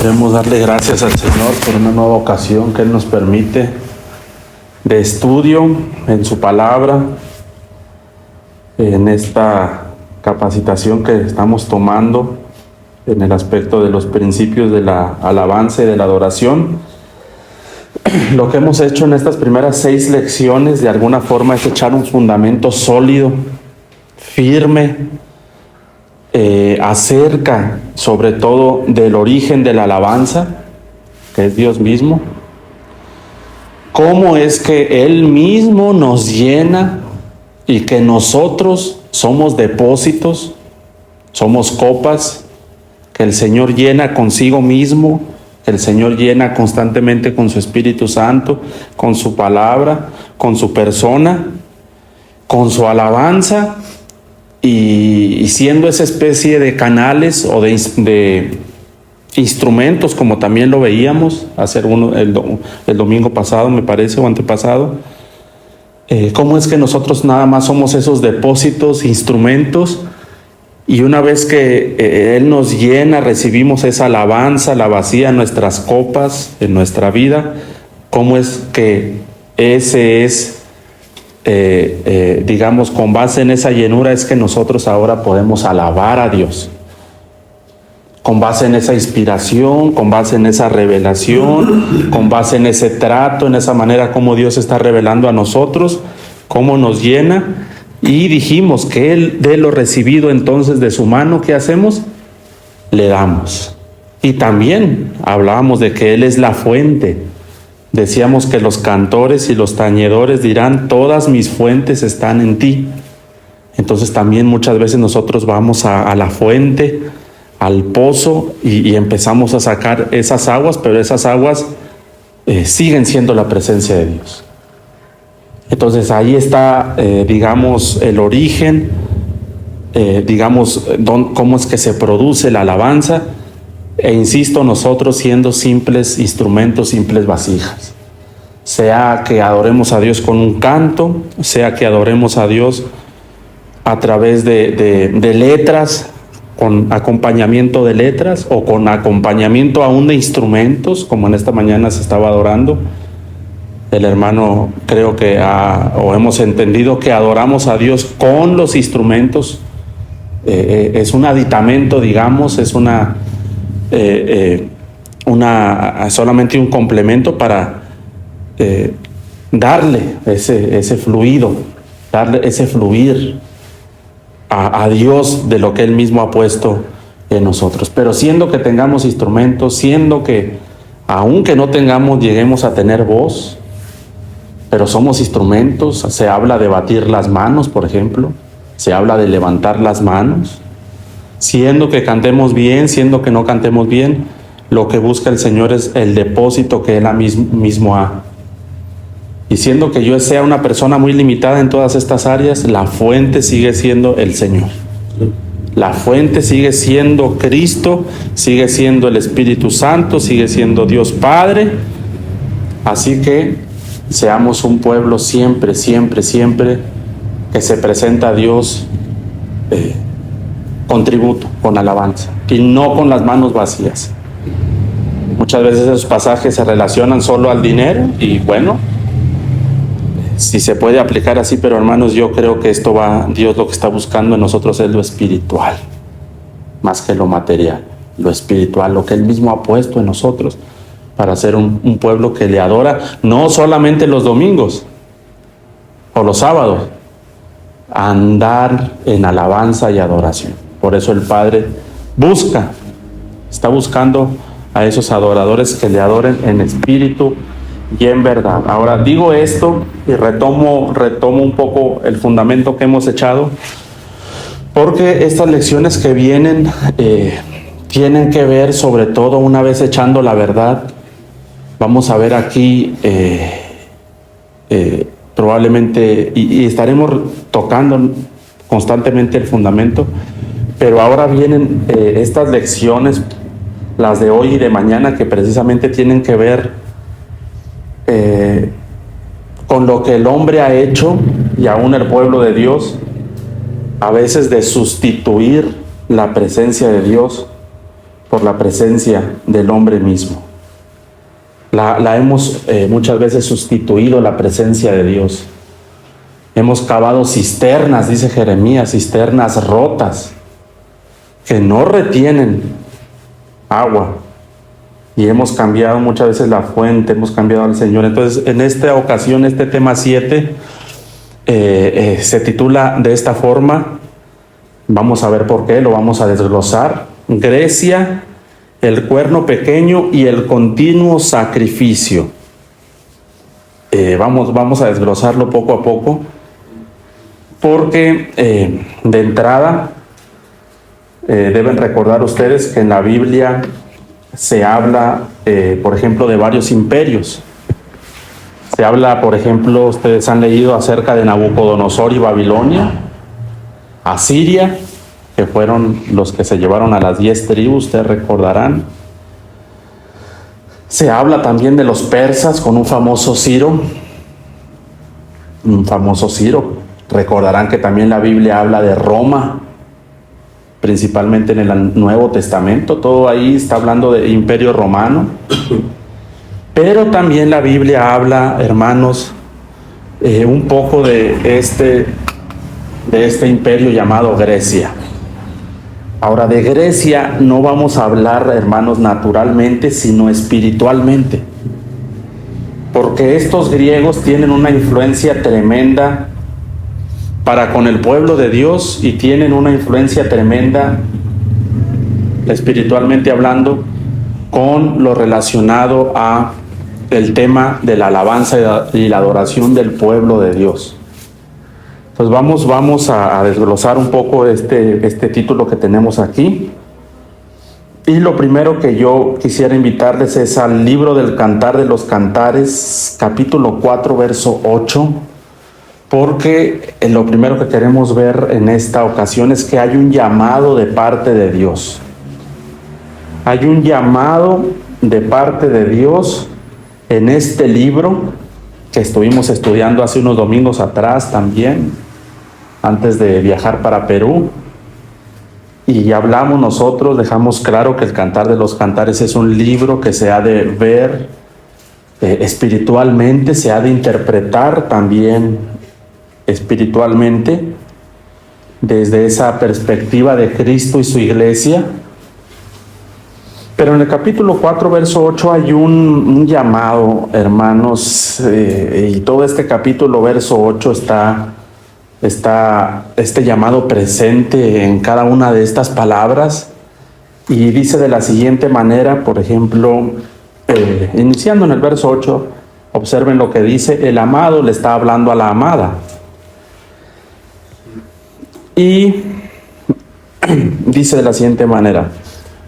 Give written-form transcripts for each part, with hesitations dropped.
Queremos darle gracias al Señor por una nueva ocasión que Él nos permite de estudio en su palabra, en esta capacitación que estamos tomando en el aspecto de los principios de la alabanza y de la adoración. Lo que hemos hecho en estas primeras 6 lecciones de alguna forma es echar un fundamento sólido, firme, acerca sobre todo del origen de la alabanza, que es Dios mismo. Cómo es que Él mismo nos llena y que nosotros somos depósitos, somos copas que el Señor llena consigo mismo, que el Señor llena constantemente con su Espíritu Santo, con su palabra, con su persona, con su alabanza, y siendo esa especie de canales o de instrumentos, como también lo veíamos hacer el domingo pasado, me parece, o antepasado. Cómo es que nosotros nada más somos esos depósitos, instrumentos, y una vez que Él nos llena, recibimos esa alabanza, la vacía en nuestras copas, en nuestra vida. Cómo es que ese es, digamos, con base en esa llenura es que nosotros ahora podemos alabar a Dios. Con base en esa inspiración, con base en esa revelación, con base en ese trato, en esa manera como Dios está revelando a nosotros, cómo nos llena. Y dijimos que Él, de lo recibido entonces de su mano, ¿qué hacemos? Le damos. Y también hablábamos de que Él es la fuente. Decíamos que los cantores y los tañedores dirán: todas mis fuentes están en ti. Entonces también muchas veces nosotros vamos a la fuente, al pozo, y empezamos a sacar esas aguas, pero esas aguas siguen siendo la presencia de Dios. Entonces ahí está, digamos, el origen, digamos, cómo es que se produce la alabanza. E insisto, nosotros siendo simples instrumentos, simples vasijas. Sea que adoremos a Dios con un canto, sea que adoremos a Dios a través de letras, con acompañamiento de letras, o con acompañamiento aún de instrumentos, como en esta mañana se estaba adorando. El hermano, creo que o hemos entendido que adoramos a Dios con los instrumentos. Es un aditamento, digamos, es solamente un complemento para darle ese fluido, darle ese fluir a Dios de lo que Él mismo ha puesto en nosotros. Pero siendo que tengamos instrumentos, siendo que aunque no tengamos, lleguemos a tener voz, pero somos instrumentos. Se habla de batir las manos, por ejemplo, se habla de levantar las manos. Siendo que cantemos bien, siendo que no cantemos bien, lo que busca el Señor es el depósito que Él mismo ha. Y siendo que yo sea una persona muy limitada en todas estas áreas, la fuente sigue siendo el Señor. La fuente sigue siendo Cristo, sigue siendo el Espíritu Santo, sigue siendo Dios Padre. Así que seamos un pueblo siempre, siempre, siempre que se presenta a Dios con tributo, con alabanza, y no con las manos vacías. Muchas veces esos pasajes se relacionan solo al dinero, y bueno, si se puede aplicar así, pero hermanos, yo creo que Dios lo que está buscando en nosotros es lo espiritual, más que lo material, lo espiritual, lo que Él mismo ha puesto en nosotros para ser un pueblo que le adora, no solamente los domingos o los sábados, andar en alabanza y adoración. Por eso el Padre está buscando a esos adoradores que le adoren en espíritu y en verdad. Ahora digo esto y retomo un poco el fundamento que hemos echado, porque estas lecciones que vienen tienen que ver, sobre todo, una vez echando la verdad. Vamos a ver aquí probablemente, y estaremos tocando constantemente el fundamento, pero ahora vienen estas lecciones, las de hoy y de mañana, que precisamente tienen que ver con lo que el hombre ha hecho, y aún el pueblo de Dios, a veces de sustituir la presencia de Dios por la presencia del hombre mismo. La hemos muchas veces sustituido la presencia de Dios. Hemos cavado cisternas, dice Jeremías, cisternas rotas, que no retienen agua. Y hemos cambiado muchas veces la fuente, hemos cambiado al Señor. Entonces, en esta ocasión, este tema 7 se titula de esta forma. Vamos a ver por qué, lo vamos a desglosar. Grecia, el cuerno pequeño y el continuo sacrificio. Vamos a desglosarlo poco a poco, porque de entrada deben recordar ustedes que en la Biblia se habla, por ejemplo, de varios imperios. Se habla, por ejemplo, ustedes han leído acerca de Nabucodonosor y Babilonia, Asiria, que fueron los que se llevaron a las 10 tribus, ustedes recordarán. Se habla también de los persas con un famoso Ciro. Recordarán que también la Biblia habla de Roma, principalmente en el Nuevo Testamento. Todo ahí está hablando de Imperio Romano. Pero también la Biblia habla, hermanos, un poco de este imperio llamado Grecia. Ahora, de Grecia no vamos a hablar, hermanos, naturalmente, sino espiritualmente. Porque estos griegos tienen una influencia tremenda para con el pueblo de Dios y tienen una influencia tremenda, espiritualmente hablando, con lo relacionado a el tema de la alabanza y la adoración del pueblo de Dios. Pues vamos a desglosar un poco este título que tenemos aquí. Y lo primero que yo quisiera invitarles es al libro del Cantar de los Cantares, capítulo 4, verso 8, porque lo primero que queremos ver en esta ocasión es que hay un llamado de parte de Dios. Hay un llamado de parte de Dios en este libro que estuvimos estudiando hace unos domingos atrás también, antes de viajar para Perú, y hablamos nosotros, dejamos claro que el Cantar de los Cantares es un libro que se ha de ver espiritualmente, se ha de interpretar también espiritualmente desde esa perspectiva de Cristo y su iglesia. Pero en el capítulo 4, verso 8 hay un llamado, hermanos, y todo este capítulo, verso 8, está este llamado presente en cada una de estas palabras, y dice de la siguiente manera, por ejemplo, iniciando en el verso 8, observen lo que dice: el amado le está hablando a la amada. Y dice de la siguiente manera: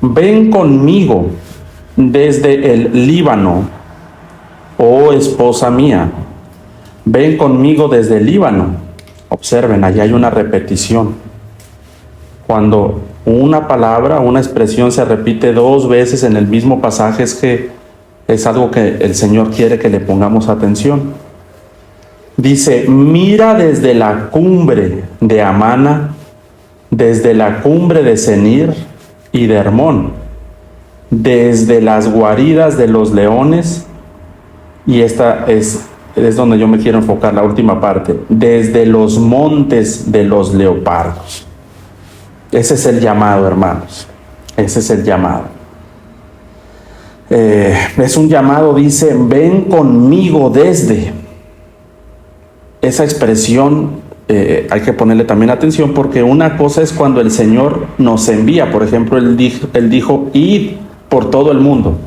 ven conmigo desde el Líbano, oh esposa mía, ven conmigo desde el Líbano. Observen, allá hay una repetición. Cuando una palabra, una expresión se repite 2 veces en el mismo pasaje, es algo que el Señor quiere que le pongamos atención. Dice: mira desde la cumbre de Amana, desde la cumbre de Senir y de Hermón, desde las guaridas de los leones, y esta es donde yo me quiero enfocar, la última parte, desde los montes de los leopardos. Ese es el llamado, hermanos, ese es el llamado. Es un llamado, dice: ven conmigo desde. Esa expresión hay que ponerle también atención, porque una cosa es cuando el Señor nos envía. Por ejemplo, Él dijo: id por todo el mundo.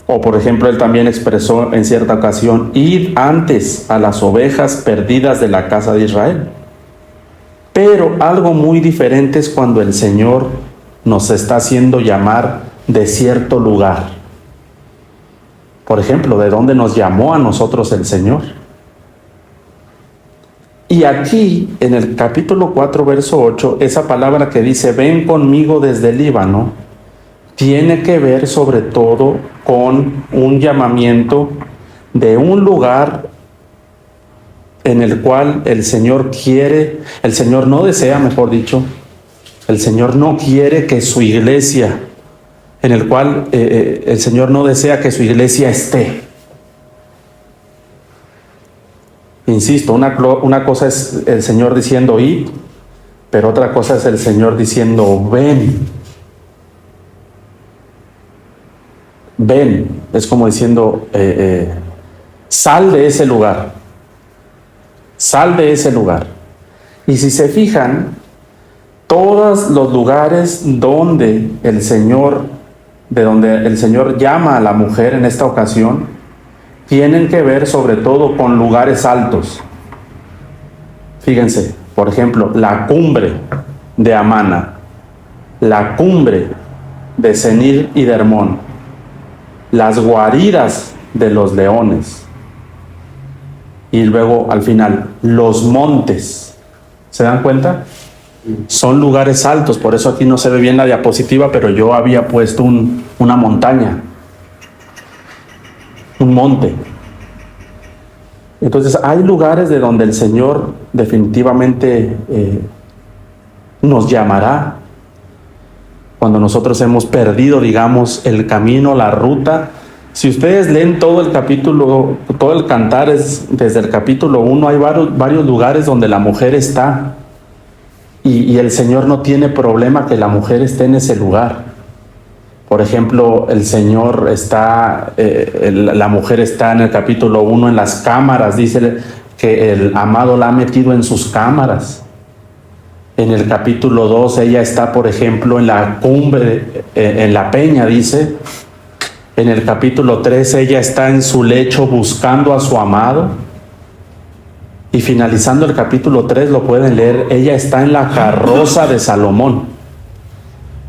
O por ejemplo, Él también expresó en cierta ocasión: id antes a las ovejas perdidas de la casa de Israel. Pero algo muy diferente es cuando el Señor nos está haciendo llamar de cierto lugar. Por ejemplo, ¿de dónde nos llamó a nosotros el Señor? Y aquí, en el capítulo 4, verso 8, esa palabra que dice: ven conmigo desde el Líbano, tiene que ver sobre todo con un llamamiento de un lugar en el cual el Señor no desea, mejor dicho, El Señor no quiere que su iglesia, en el cual el Señor no desea que su iglesia esté. Insisto, una cosa es el Señor diciendo id, pero otra cosa es el Señor diciendo ven. Ven, es como diciendo sal de ese lugar. Sal de ese lugar. Y si se fijan, todos los lugares donde el Señor llama a la mujer en esta ocasión, tienen que ver sobre todo con lugares altos. Fíjense, por ejemplo, la cumbre de Amana, la cumbre de Senir y de Hermón, las guaridas de los leones, y luego al final, los montes. ¿Se dan cuenta? Son lugares altos, por eso aquí no se ve bien la diapositiva, pero yo había puesto una montaña, un monte. Entonces hay lugares de donde el Señor definitivamente nos llamará cuando nosotros hemos perdido, digamos, el camino, la ruta. Si ustedes leen todo el capítulo, todo el cantar desde el capítulo 1, hay varios lugares donde la mujer está y el Señor no tiene problema que la mujer esté en ese lugar. Por ejemplo, el Señor está, la mujer está en el capítulo 1 en las cámaras, dice que el amado la ha metido en sus cámaras. En el capítulo 2 ella está, por ejemplo, en la cumbre, en la peña, dice. En el capítulo 3 ella está en su lecho buscando a su amado. Y finalizando el capítulo 3, lo pueden leer, ella está en la carroza de Salomón.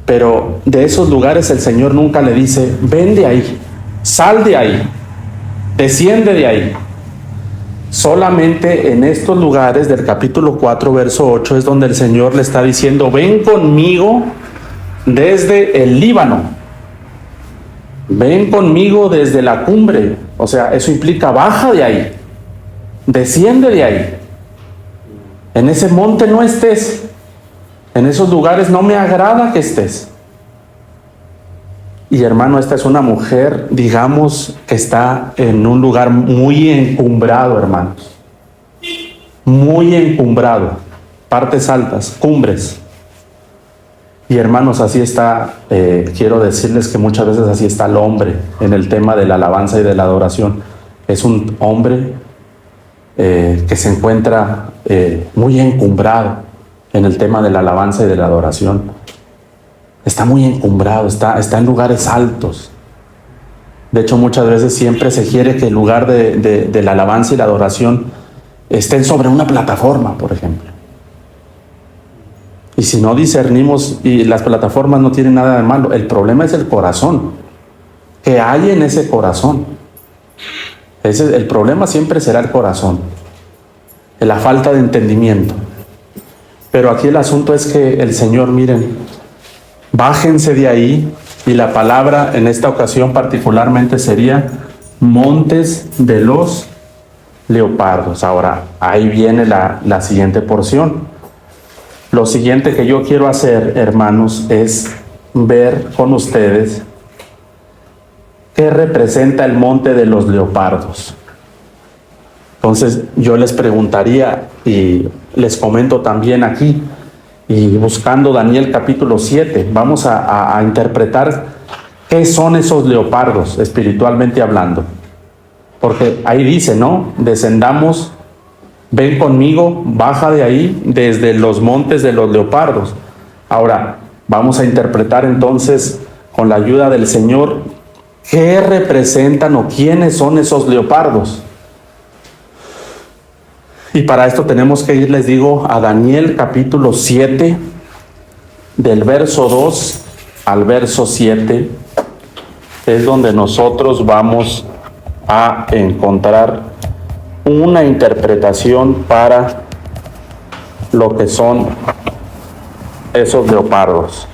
Pero de esos lugares el Señor nunca le dice, ven de ahí, sal de ahí, desciende de ahí. Solamente en estos lugares del capítulo 4, verso 8, es donde el Señor le está diciendo, ven conmigo desde el Líbano, ven conmigo desde la cumbre. O sea, eso implica baja de ahí, desciende de ahí. En ese monte no estés, en esos lugares no me agrada que estés. Y hermano, esta es una mujer, digamos, que está en un lugar muy encumbrado, hermanos. Muy encumbrado. Partes altas, cumbres. Y hermanos, así está, quiero decirles que muchas veces así está el hombre en el tema de la alabanza y de la adoración. Es un hombre que se encuentra muy encumbrado en el tema de la alabanza y de la adoración. Está muy encumbrado, está en lugares altos. De hecho, muchas veces siempre se quiere que el lugar de la alabanza y la adoración estén sobre una plataforma, por ejemplo. Y si no discernimos, y las plataformas no tienen nada de malo, el problema es el corazón. ¿Qué hay en ese corazón? El problema siempre será el corazón, la falta de entendimiento. Pero aquí el asunto es que el Señor, miren, bájense de ahí, y la palabra en esta ocasión particularmente sería montes de los leopardos. Ahora, ahí viene la siguiente porción. Lo siguiente que yo quiero hacer, hermanos, es ver con ustedes qué representa el monte de los leopardos. Entonces, yo les preguntaría, y les comento también aquí, y buscando Daniel capítulo 7, vamos a interpretar qué son esos leopardos, espiritualmente hablando. Porque ahí dice, ¿no? Descendamos, ven conmigo, baja de ahí, desde los montes de los leopardos. Ahora, vamos a interpretar entonces, con la ayuda del Señor, qué representan o quiénes son esos leopardos. Y para esto tenemos que ir, les digo, a Daniel capítulo 7, del verso 2 al verso 7, es donde nosotros vamos a encontrar una interpretación para lo que son esos leopardos.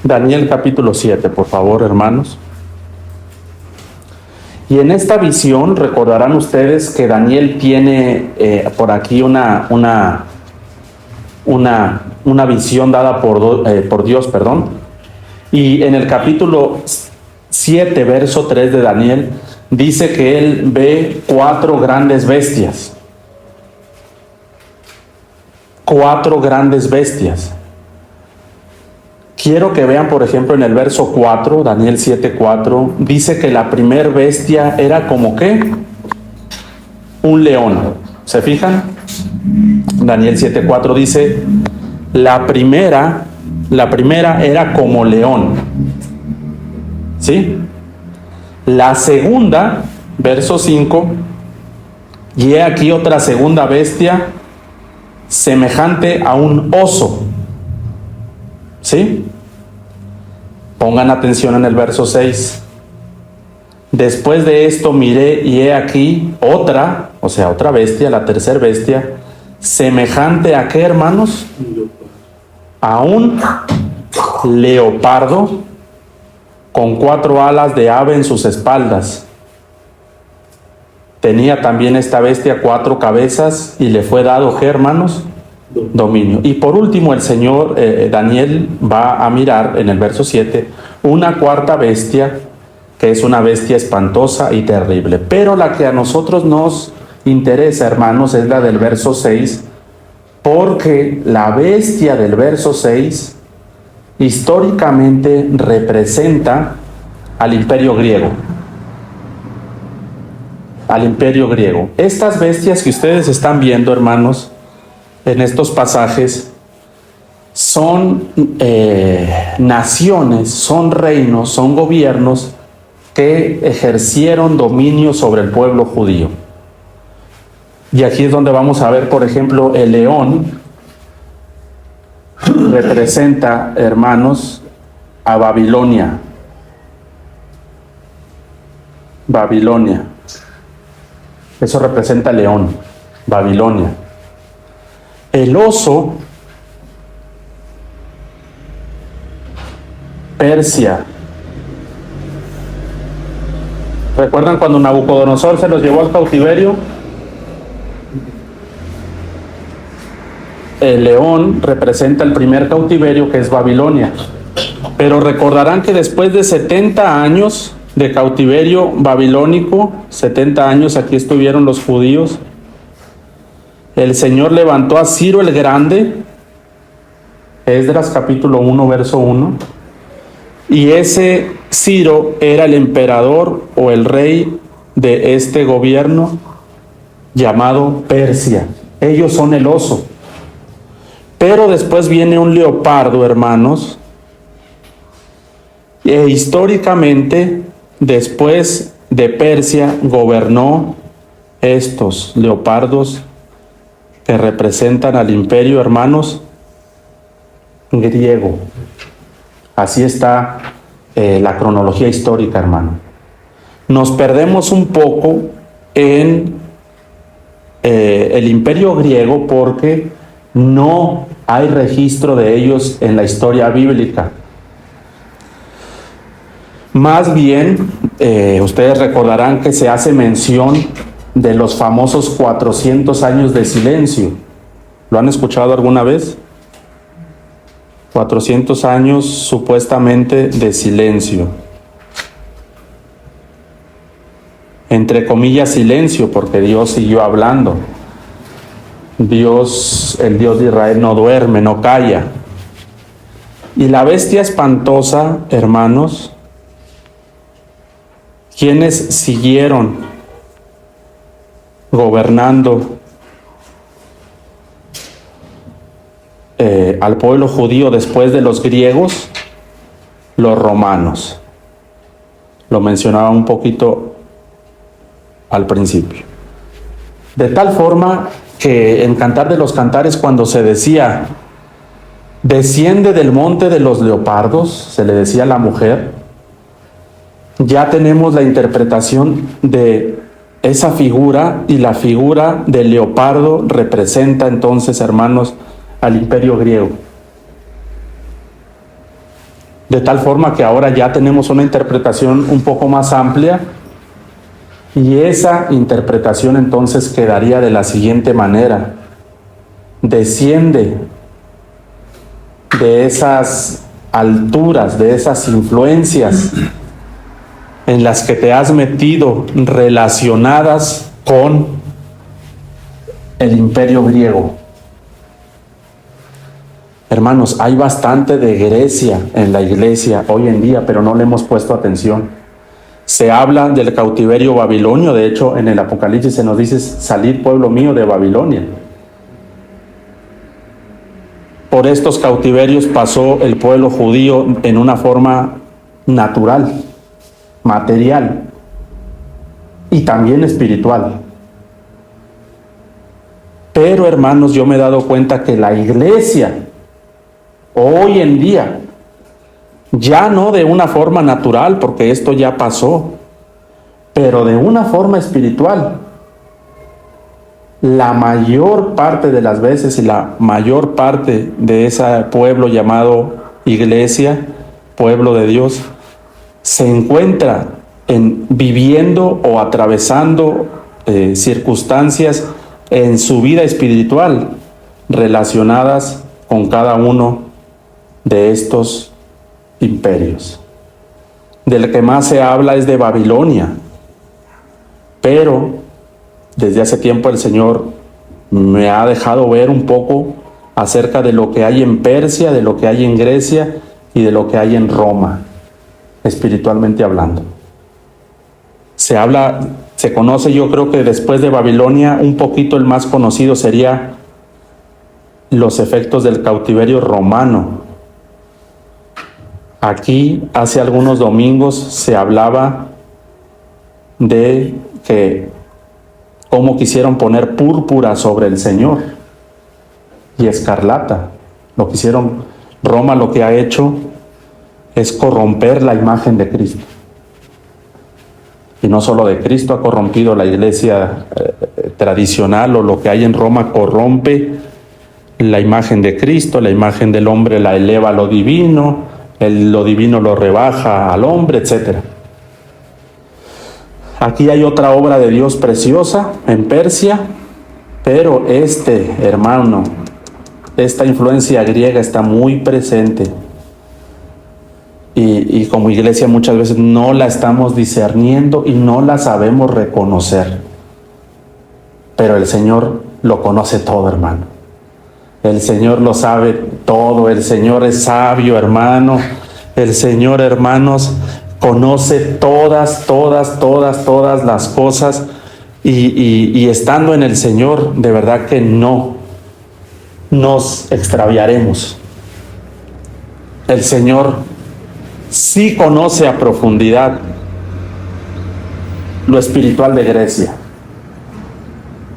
Daniel capítulo 7, por favor, hermanos. Y en esta visión recordarán ustedes que Daniel tiene por aquí una una visión dada por Dios, perdón. Y en el capítulo 7, verso 3 de Daniel, dice que él ve 4 grandes bestias. 4 grandes bestias. Quiero que vean, por ejemplo, en el verso 4, Daniel 7:4, dice que la primer bestia era como ¿qué? Un león. ¿Se fijan? Daniel 7:4 dice, la primera era como león. ¿Sí? La segunda, verso 5, y he aquí otra segunda bestia semejante a un oso. ¿Sí? Pongan atención en el verso 6. Después de esto miré y he aquí otra, o sea, otra bestia, la tercera bestia, semejante a ¿qué, hermanos? A un leopardo con 4 alas de ave en sus espaldas. Tenía también esta bestia 4 cabezas y le fue dado ¿qué, hermanos? Dominio. Y por último el Señor, Daniel va a mirar en el verso 7 una cuarta bestia, que es una bestia espantosa y terrible. Pero la que a nosotros nos interesa, hermanos, es la del verso 6, porque la bestia del verso 6 históricamente representa al imperio griego. Al imperio griego. Estas bestias que ustedes están viendo, hermanos, en estos pasajes, son naciones, son reinos, son gobiernos que ejercieron dominio sobre el pueblo judío. Y aquí es donde vamos a ver, por ejemplo, el león representa, hermanos, a Babilonia. Babilonia. Eso representa león, Babilonia. El oso, Persia. ¿Recuerdan cuando Nabucodonosor se los llevó al cautiverio? El león representa el primer cautiverio, que es Babilonia. Pero recordarán que después de 70 años de cautiverio babilónico, 70 años aquí estuvieron los judíos, el Señor levantó a Ciro el Grande, Esdras capítulo 1, verso 1, y ese Ciro era el emperador o el rey de este gobierno llamado Persia. Ellos son el oso. Pero después viene un leopardo, hermanos, e históricamente, después de Persia, gobernó estos leopardos que representan al imperio, hermanos, griego. Así está la cronología histórica, hermano. Nos perdemos un poco en el imperio griego porque no hay registro de ellos en la historia bíblica. Más bien, ustedes recordarán que se hace mención de los famosos 400 años de silencio. ¿Lo han escuchado alguna vez? 400 años supuestamente de silencio. Entre comillas silencio, porque Dios siguió hablando. Dios, el Dios de Israel, no duerme, no calla. Y la bestia espantosa, hermanos, quienes siguieron gobernando al pueblo judío después de los griegos, los romanos. Lo mencionaba un poquito al principio. De tal forma que en Cantar de los Cantares, cuando se decía desciende del monte de los leopardos, se le decía a la mujer, ya tenemos la interpretación de esa figura, y la figura del leopardo representa entonces, hermanos, al imperio griego. De tal forma que ahora ya tenemos una interpretación un poco más amplia, y esa interpretación entonces quedaría de la siguiente manera: desciende de esas alturas, de esas influencias en las que te has metido relacionadas con el imperio griego. Hermanos, hay bastante de Grecia en la iglesia hoy en día, pero no le hemos puesto atención. Se habla del cautiverio babilonio. De hecho, en el Apocalipsis se nos dice: salid, pueblo mío, de Babilonia. Por estos cautiverios pasó el pueblo judío en una forma natural, material y también espiritual. Pero, hermanos, yo me he dado cuenta que la iglesia hoy en día, ya no de una forma natural, porque esto ya pasó, pero de una forma espiritual, la mayor parte de las veces y la mayor parte de ese pueblo llamado iglesia, pueblo de Dios, se encuentra viviendo o atravesando circunstancias en su vida espiritual relacionadas con cada uno de estos imperios. Del que más se habla es de Babilonia, pero desde hace tiempo el Señor me ha dejado ver un poco acerca de lo que hay en Persia, de lo que hay en Grecia y de lo que hay en Roma, espiritualmente hablando. Se conoce, yo creo que después de Babilonia, un poquito el más conocido sería los efectos del cautiverio romano. Aquí, hace algunos domingos, se hablaba de que cómo quisieron poner púrpura sobre el Señor y escarlata. Roma lo que ha hecho es corromper la imagen de Cristo. Y no solo de Cristo, ha corrompido la iglesia tradicional, o lo que hay en Roma corrompe la imagen de Cristo, la imagen del hombre la eleva a lo divino lo rebaja al hombre, etc. Aquí hay otra obra de Dios preciosa en Persia, pero hermano, esta influencia griega está muy presente. Y como iglesia muchas veces no la estamos discerniendo y no la sabemos reconocer. Pero el Señor lo conoce todo, hermano. El Señor lo sabe todo. El Señor es sabio, hermano. El Señor, hermanos, conoce todas las cosas. Y estando en el Señor, de verdad que no nos extraviaremos. El Señor sí conoce a profundidad lo espiritual de Grecia.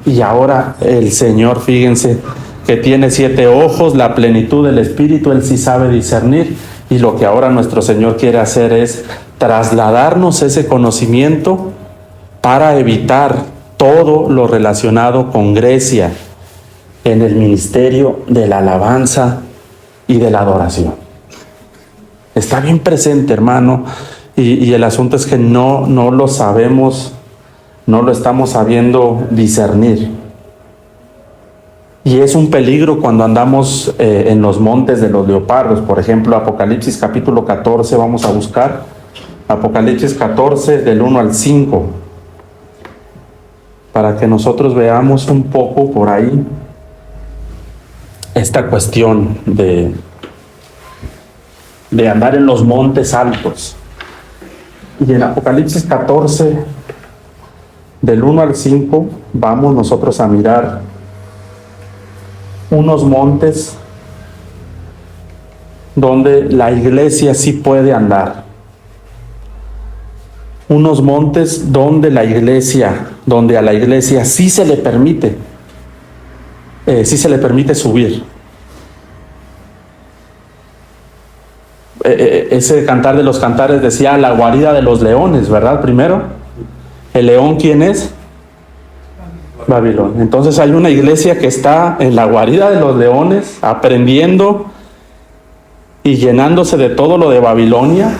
Y ahora el Señor, fíjense, que tiene 7 ojos, la plenitud del Espíritu, Él sí sabe discernir. Y lo que ahora nuestro Señor quiere hacer es trasladarnos ese conocimiento para evitar todo lo relacionado con Grecia en el ministerio de la alabanza y de la adoración. Está bien presente, hermano, y el asunto es que no lo sabemos, no lo estamos sabiendo discernir. Y es un peligro cuando andamos en los montes de los leopardos. Por ejemplo, Apocalipsis capítulo 14, vamos a buscar. Apocalipsis 14, del 1 al 5. Para que nosotros veamos un poco por ahí esta cuestión de andar en los montes altos. Y en Apocalipsis 14, del 1 al 5, vamos nosotros a mirar unos montes donde la iglesia sí puede andar. Unos montes donde a la iglesia sí se le permite subir. Ese cantar de los cantares decía la guarida de los leones, ¿verdad? Primero, ¿el león quién es? Babilonia. Entonces hay una iglesia que está en la guarida de los leones, aprendiendo y llenándose de todo lo de Babilonia,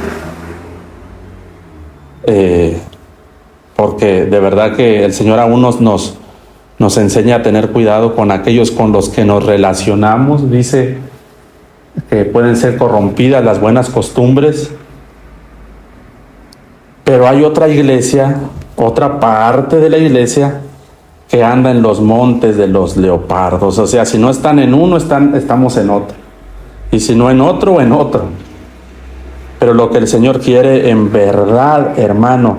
porque de verdad que el Señor aún nos enseña a tener cuidado con aquellos con los que nos relacionamos. Dice que pueden ser corrompidas las buenas costumbres. Pero hay otra iglesia, otra parte de la iglesia que anda en los montes de los leopardos. O sea, si no están en uno, estamos en otro. Y si no en otro, en otro. Pero lo que el Señor quiere en verdad, hermano,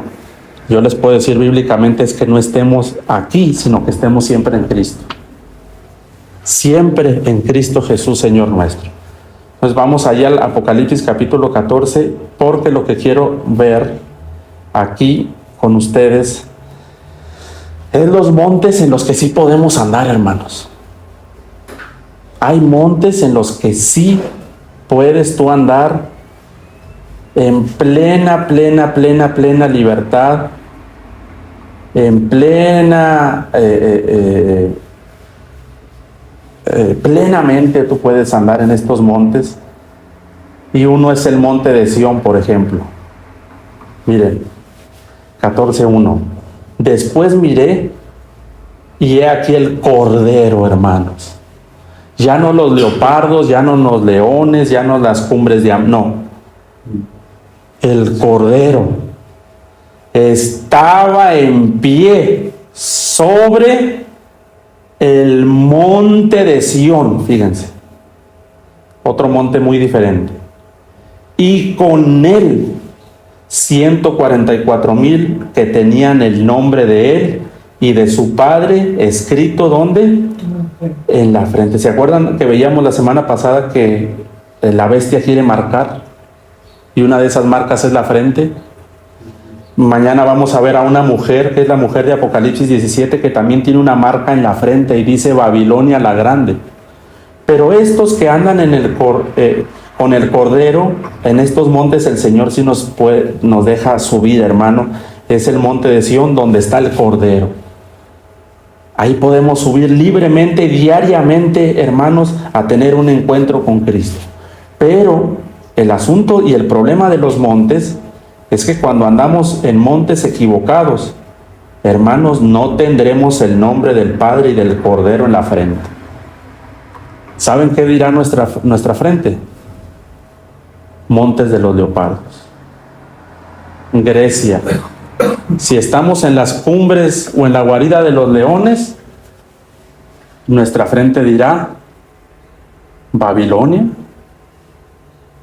yo les puedo decir bíblicamente, es que no estemos aquí, sino que estemos siempre en Cristo. Siempre en Cristo Jesús, Señor nuestro. Pues vamos allá al Apocalipsis capítulo 14, porque lo que quiero ver aquí con ustedes es los montes en los que sí podemos andar, hermanos. Hay montes en los que sí puedes tú andar en plena libertad, en plenamente tú puedes andar en estos montes. Y uno es el monte de Sión, por ejemplo. Miren, 14:1. Después miré y he aquí el cordero, hermanos. Ya no los leopardos, ya no los leones, ya no las cumbres de no. El cordero estaba en pie sobre el monte de Sión, fíjense. Otro monte muy diferente. Y con él 144,000 que tenían el nombre de él y de su padre escrito ¿dónde? En la frente. ¿Se acuerdan que veíamos la semana pasada que la bestia quiere marcar? Y una de esas marcas es la frente. Mañana vamos a ver a una mujer, que es la mujer de Apocalipsis 17, que también tiene una marca en la frente y dice Babilonia la Grande. Pero estos que andan con el cordero, en estos montes el Señor sí nos deja subir, hermano. Es el monte de Sión donde está el cordero. Ahí podemos subir libremente, diariamente, hermanos, a tener un encuentro con Cristo. Pero el asunto y el problema de los montes es que cuando andamos en montes equivocados, hermanos, no tendremos el nombre del Padre y del Cordero en la frente. ¿Saben qué dirá nuestra frente? Montes de los leopardos. Grecia. Si estamos en las cumbres o en la guarida de los leones, nuestra frente dirá Babilonia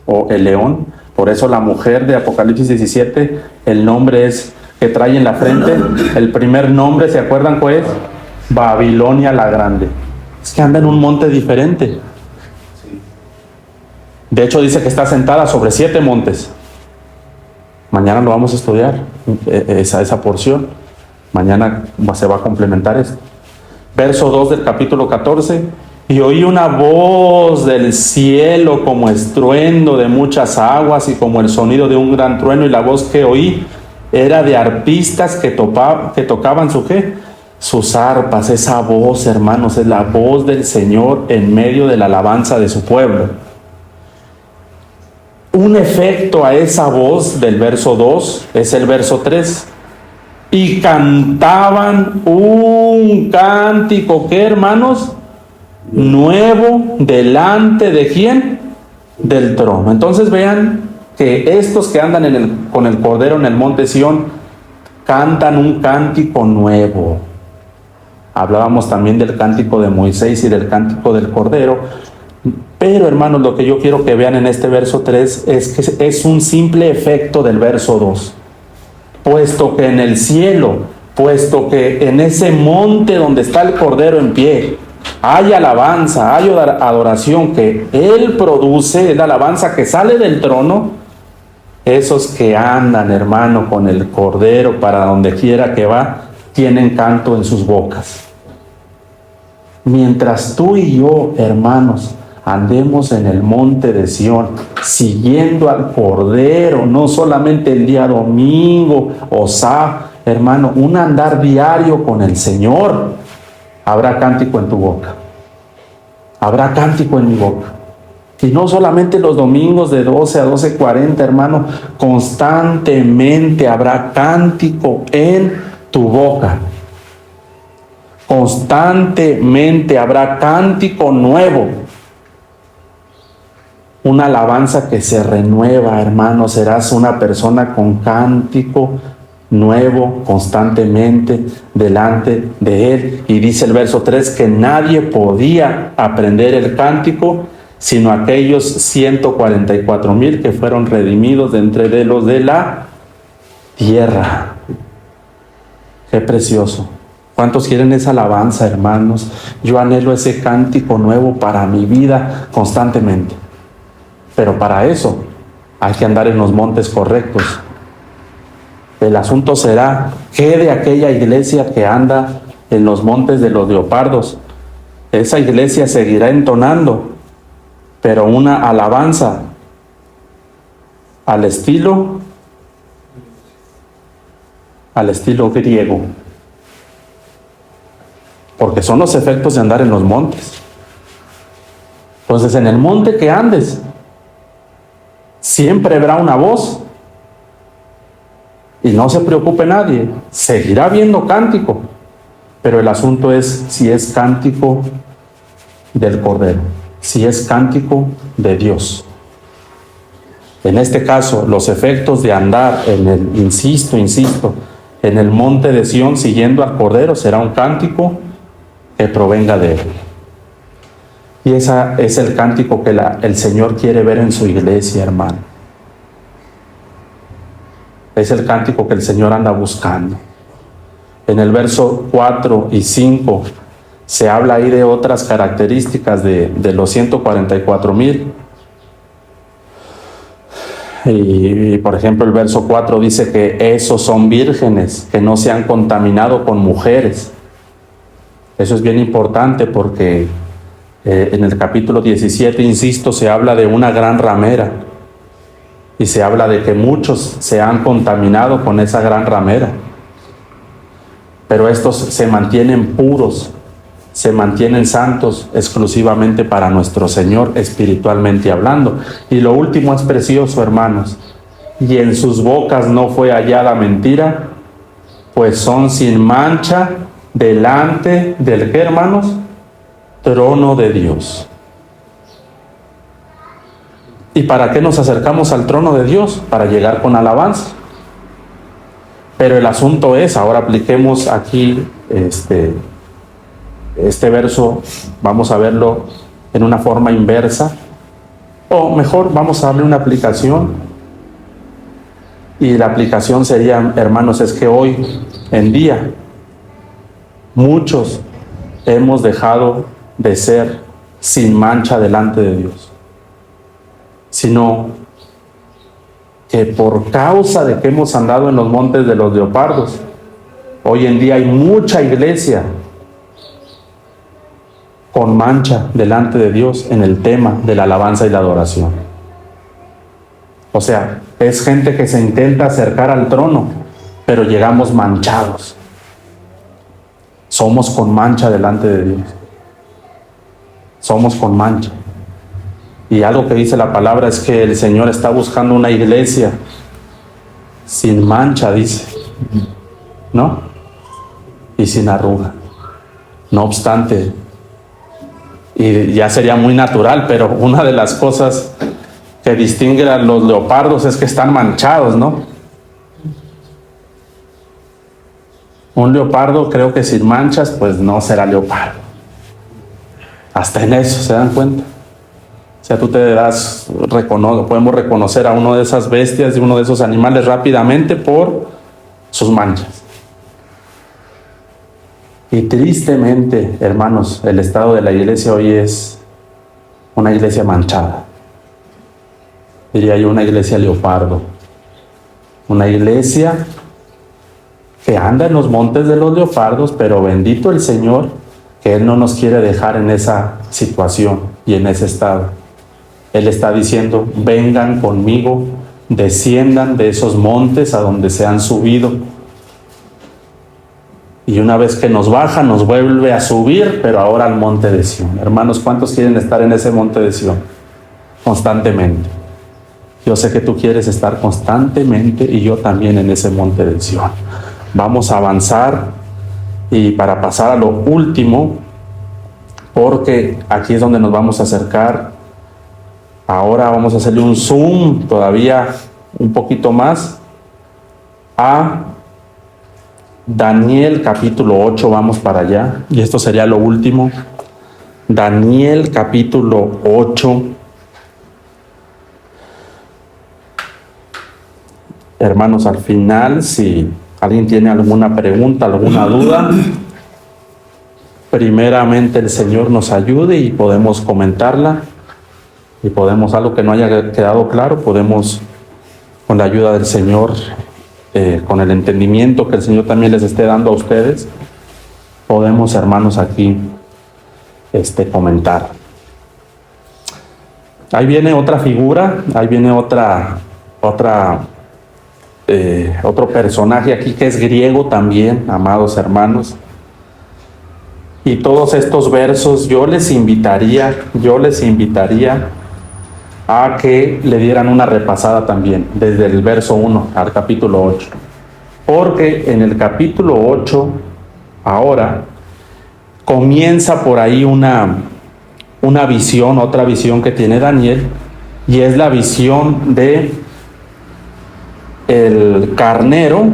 o el león. Por eso la mujer de Apocalipsis 17, el nombre es que trae en la frente, el primer nombre, ¿se acuerdan cuál es? Babilonia la Grande. Es que anda en un monte diferente. De hecho dice que está sentada sobre 7 montes. Mañana lo vamos a estudiar, esa porción. Mañana se va a complementar esto. Verso 2 del capítulo 14. Y oí una voz del cielo como estruendo de muchas aguas y como el sonido de un gran trueno. Y la voz que oí era de arpistas que tocaban sus arpas. Esa voz, hermanos, es la voz del Señor en medio de la alabanza de su pueblo. Un efecto a esa voz del verso 2 es el verso 3. Y cantaban un cántico, ¿qué, hermanos? Nuevo delante de ¿quién? Del trono. Entonces vean que estos que andan con el Cordero en el monte Sión cantan un cántico nuevo. Hablábamos también del cántico de Moisés y del cántico del Cordero. Pero, hermanos, lo que yo quiero que vean en este verso 3 es que es un simple efecto del verso 2. Puesto que en el cielo, puesto que en ese monte donde está el Cordero en pie, hay alabanza, hay adoración que Él produce, es la alabanza que sale del trono, esos que andan, hermano, con el Cordero para donde quiera que va, tienen canto en sus bocas. Mientras tú y yo, hermanos, andemos en el monte de Sión, siguiendo al Cordero, no solamente el día domingo o sábado, hermano, un andar diario con el Señor, habrá cántico en tu boca. Habrá cántico en mi boca. Y no solamente los domingos de 12 a 12:40, hermano, constantemente habrá cántico en tu boca. Constantemente habrá cántico nuevo. una alabanza que se renueva, hermano. Serás una persona con cántico nuevo constantemente delante de Él. Y dice el verso 3 que nadie podía aprender el cántico sino aquellos 144,000 que fueron redimidos de entre de los de la tierra. Qué precioso. ¿Cuántos quieren esa alabanza, hermanos? Yo anhelo ese cántico nuevo para mi vida constantemente. Pero para eso hay que andar en los montes correctos. El asunto será, ¿qué de aquella iglesia que anda en los montes de los leopardos? Esa iglesia seguirá entonando, pero una alabanza al estilo griego. Porque son los efectos de andar en los montes. Entonces, en el monte que andes, siempre habrá una voz. Y no se preocupe nadie, seguirá habiendo cántico. Pero el asunto es si es cántico del Cordero, si es cántico de Dios. En este caso, los efectos de andar en el, insisto, en el monte de Sión siguiendo al Cordero será un cántico que provenga de Él. Y ese es el cántico que el Señor quiere ver en su iglesia, hermano. Es el cántico que el Señor anda buscando. En el verso 4 y 5 se habla ahí de otras características de los 144,000. Y por ejemplo el verso 4 dice que esos son vírgenes, que no se han contaminado con mujeres. Eso es bien importante porque en el capítulo 17, insisto, se habla de una gran ramera. Y se habla de que muchos se han contaminado con esa gran ramera. Pero estos se mantienen puros, se mantienen santos exclusivamente para nuestro Señor, espiritualmente hablando. Y lo último es precioso, hermanos. Y en sus bocas no fue hallada mentira, pues son sin mancha delante del, ¿qué, hermanos? Trono de Dios. ¿Y para qué nos acercamos al trono de Dios? Para llegar con alabanza. Pero el asunto es, ahora apliquemos aquí este verso, vamos a verlo en una forma inversa, o mejor, vamos a darle una aplicación. Y la aplicación sería, hermanos, es que hoy en día muchos hemos dejado de ser sin mancha delante de Dios, sino que por causa de que hemos andado en los montes de los leopardos, hoy en día hay mucha iglesia con mancha delante de Dios en el tema de la alabanza y la adoración. O sea, es gente que se intenta acercar al trono, pero llegamos manchados. Somos con mancha delante de Dios. Somos con mancha. Y algo que dice la palabra es que el Señor está buscando una iglesia sin mancha, dice, ¿no? Y sin arruga. No obstante, y ya sería muy natural, pero una de las cosas que distingue a los leopardos es que están manchados, ¿no? Un leopardo, creo que sin manchas, pues no será leopardo. Hasta en eso, ¿se dan cuenta? O sea, tú podemos reconocer a uno de esas bestias, de uno de esos animales rápidamente por sus manchas. Y tristemente, hermanos, el estado de la iglesia hoy es una iglesia manchada. Diría yo, una iglesia leopardo. Una iglesia que anda en los montes de los leopardos, pero bendito el Señor, que Él no nos quiere dejar en esa situación y en ese estado. Él está diciendo, vengan conmigo, desciendan de esos montes a donde se han subido. Y una vez que nos baja, nos vuelve a subir, pero ahora al monte de Sión. Hermanos, ¿cuántos quieren estar en ese monte de Sión? Constantemente. Yo sé que tú quieres estar constantemente y yo también en ese monte de Sión. Vamos a avanzar y para pasar a lo último, porque aquí es donde nos vamos a acercar Ahora vamos a hacerle un zoom todavía un poquito más a Daniel capítulo 8, vamos para allá. Y esto sería lo último. Daniel capítulo 8. Hermanos, al final, si alguien tiene alguna pregunta, alguna duda, primeramente el Señor nos ayude y podemos comentarla. Y podemos, algo que no haya quedado claro, podemos, con la ayuda del Señor, con el entendimiento que el Señor también les esté dando a ustedes, podemos, hermanos, aquí comentar. Ahí viene otra figura, ahí viene otro personaje aquí que es griego también, amados hermanos. Y todos estos versos yo les invitaría a que le dieran una repasada también, desde el verso 1 al capítulo 8. Porque en el capítulo 8, ahora, comienza por ahí una visión, otra visión que tiene Daniel, y es la visión de el carnero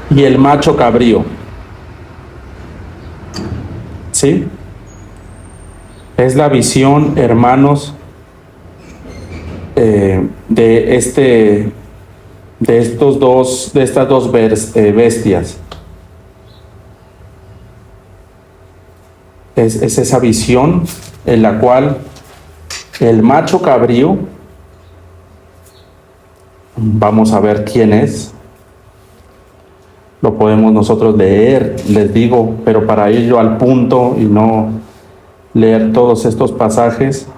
y el macho cabrío. ¿Sí? Es la visión, hermanos, de estas dos bestias. Es esa visión en la cual el macho cabrío, vamos a ver quién es, lo podemos nosotros leer, les digo, pero para ello al punto y no leer todos estos pasajes.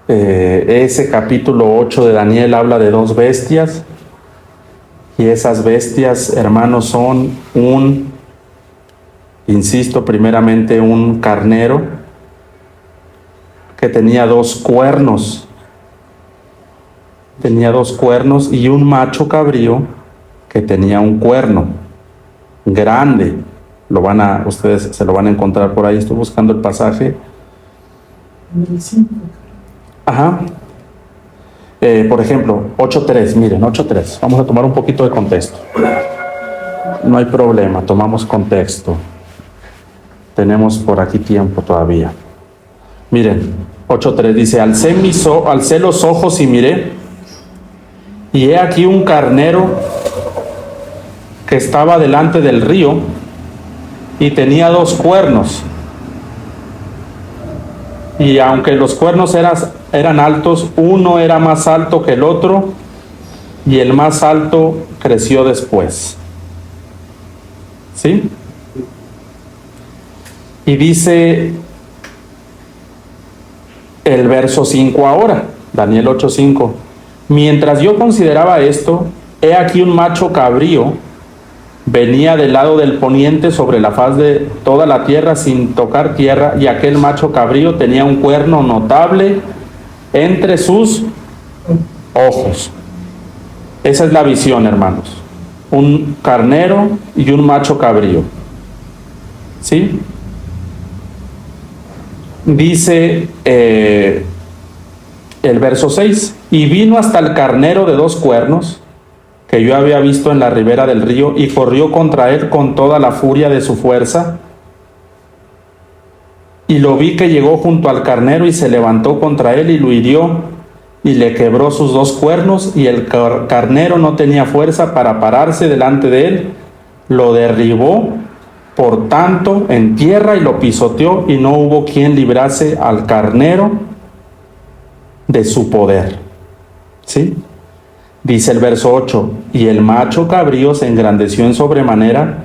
Ese capítulo 8 de Daniel habla de dos bestias, y esas bestias, hermanos, son insisto, primeramente un carnero que tenía dos cuernos, y un macho cabrío que tenía un cuerno grande. Ustedes se lo van a encontrar por ahí, estoy buscando el pasaje. Ajá. Por ejemplo, 8.3, miren, 8.3. Vamos a tomar un poquito de contexto. No hay problema, tomamos contexto. Tenemos por aquí tiempo todavía. Miren, 8.3 dice: alcé los ojos y miré, y he aquí un carnero que estaba delante del río, y tenía dos cuernos, y aunque los cuernos eran altos, uno era más alto que el otro, y el más alto creció después. ¿Sí? Y dice el verso 5 ahora, Daniel 8:5: mientras yo consideraba esto, he aquí un macho cabrío venía del lado del poniente sobre la faz de toda la tierra sin tocar tierra, y aquel macho cabrío tenía un cuerno notable entre sus ojos. Esa es la visión, hermanos. Un carnero y un macho cabrío. ¿Sí? Dice el verso 6: y vino hasta el carnero de dos cuernos que yo había visto en la ribera del río, y corrió contra él con toda la furia de su fuerza, y lo vi que llegó junto al carnero y se levantó contra él y lo hirió y le quebró sus dos cuernos, y el carnero no tenía fuerza para pararse delante de él, lo derribó por tanto en tierra y lo pisoteó, y no hubo quien librase al carnero de su poder. ¿Sí? Dice el verso 8: y el macho cabrío se engrandeció en sobremanera,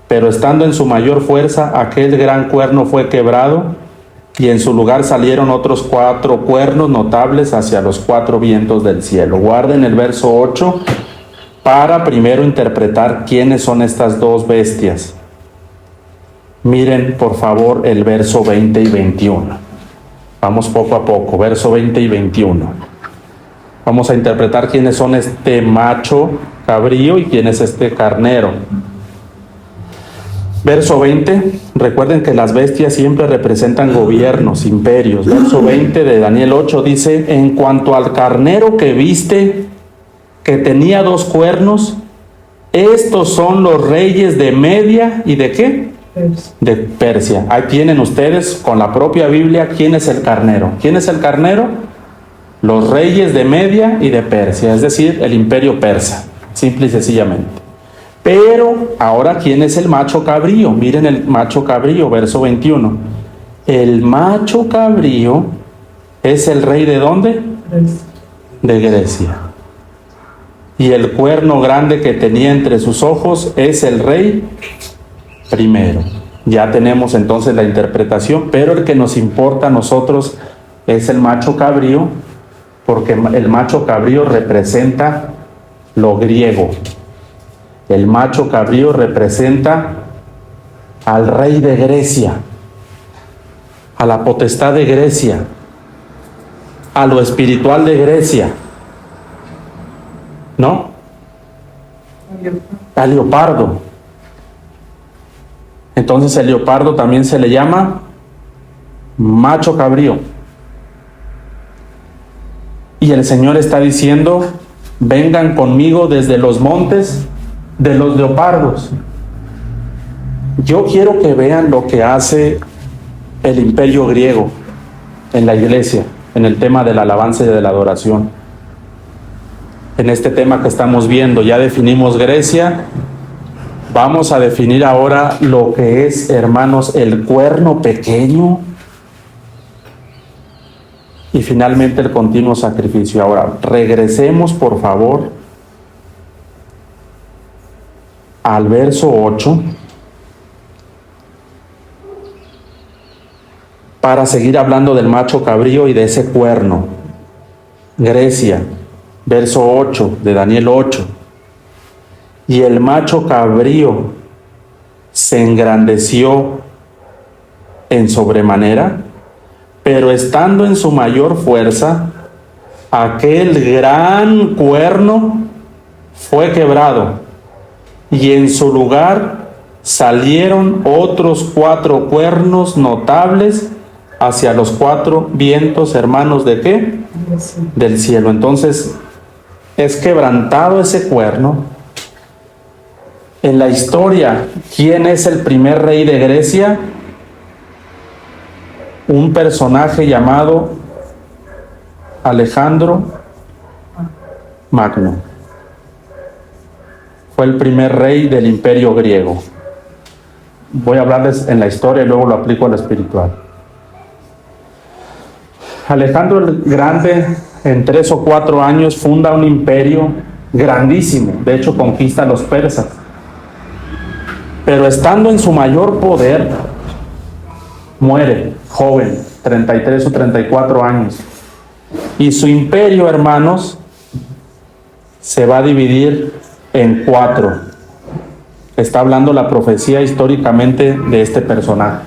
pero estando en su mayor fuerza, aquel gran cuerno fue quebrado, y en su lugar salieron otros 4 cuernos notables hacia los 4 vientos del cielo. Guarden el verso 8 para primero interpretar quiénes son estas dos bestias. Miren, por favor, el verso 20 y 21. Vamos poco a poco, verso 20 y 21. Vamos a interpretar quiénes son este macho cabrío y quién es este carnero. Verso 20, recuerden que las bestias siempre representan gobiernos, imperios. Verso 20 de Daniel 8 dice, en cuanto al carnero que viste, que tenía 2 cuernos, estos son los reyes de Media y ¿de qué? De Persia. Ahí tienen ustedes con la propia Biblia quién es el carnero. ¿Quién es el carnero? Los reyes de Media y de Persia, es decir, el imperio persa, simple y sencillamente. Pero ahora, ¿quién es el macho cabrío? Miren el macho cabrío, verso 21. El macho cabrío es el rey ¿de dónde? De Grecia. Y el cuerno grande que tenía entre sus ojos es el rey primero. Ya tenemos entonces la interpretación, pero el que nos importa a nosotros es el macho cabrío, porque el macho cabrío representa lo griego. El macho cabrío representa al rey de Grecia, a la potestad de Grecia, a lo espiritual de Grecia, ¿no? Al leopardo. Entonces el leopardo también se le llama macho cabrío. Y el Señor está diciendo, vengan conmigo desde los montes de los leopardos. Yo quiero que vean lo que hace el imperio griego en la iglesia, en el tema de la alabanza y de la adoración. En este tema que estamos viendo, ya definimos Grecia, vamos a definir ahora lo que es, hermanos, el cuerno pequeño y finalmente el continuo sacrificio. Ahora, regresemos por favor al verso 8 para seguir hablando del macho cabrío y de ese cuerno. Grecia, verso 8 de Daniel 8. Y el macho cabrío se engrandeció en sobremanera, pero estando en su mayor fuerza, aquel gran cuerno fue quebrado, y en su lugar salieron otros 4 cuernos notables hacia los 4 vientos, hermanos, ¿de qué? Del cielo. Entonces, es quebrantado ese cuerno. En la historia, ¿quién es el primer rey de Grecia? Un personaje llamado Alejandro Magno. Fue el primer rey del imperio griego. Voy a hablarles en la historia y luego lo aplico a lo espiritual. Alejandro el Grande, en 3 o 4 años, funda un imperio grandísimo. De hecho, conquista a los persas. Pero estando en su mayor poder, muere joven, 33 o 34 años. Y su imperio, hermanos, se va a dividir en 4. Está hablando la profecía históricamente de este personaje.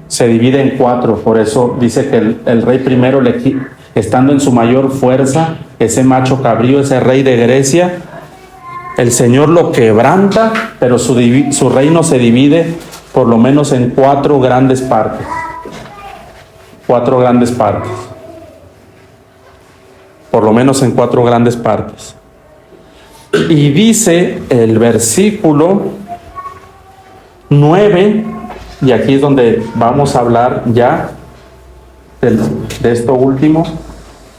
Se divide en 4, por eso dice que el rey primero, estando en su mayor fuerza, ese macho cabrío, ese rey de Grecia, el Señor lo quebranta, pero su reino se divide por lo menos en 4 grandes partes. 4 grandes partes. Por lo menos en 4 grandes partes. Y dice el versículo 9, y aquí es donde vamos a hablar ya de esto último.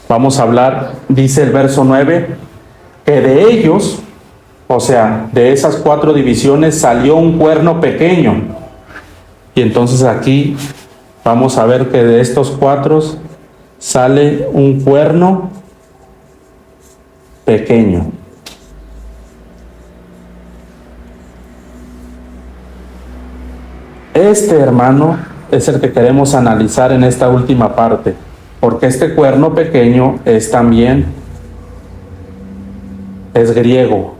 Vamos a hablar, dice el verso 9, que de ellos, o sea, de esas 4 divisiones salió un cuerno pequeño. Y entonces aquí vamos a ver que de estos 4 sale un cuerno pequeño. Este, hermano, es el que queremos analizar en esta última parte, porque este cuerno pequeño es griego,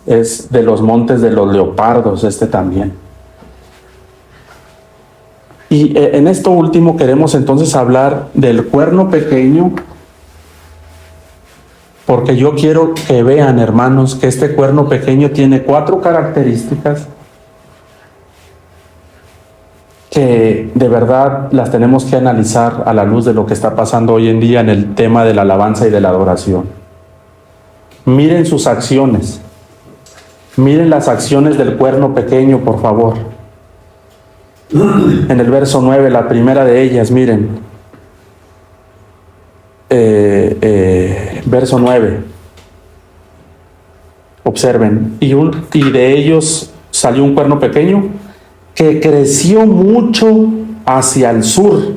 es de los montes de los leopardos, este también. Y en esto último queremos entonces hablar del cuerno pequeño Porque yo quiero que vean, hermanos, que este cuerno pequeño tiene 4 características que de verdad las tenemos que analizar a la luz de lo que está pasando hoy en día en el tema de la alabanza y de la adoración. Miren sus acciones. Miren las acciones del cuerno pequeño, por favor. En el verso 9, la primera de ellas, miren. Verso 9. Observen. Y de ellos salió un cuerno pequeño que creció mucho hacia el sur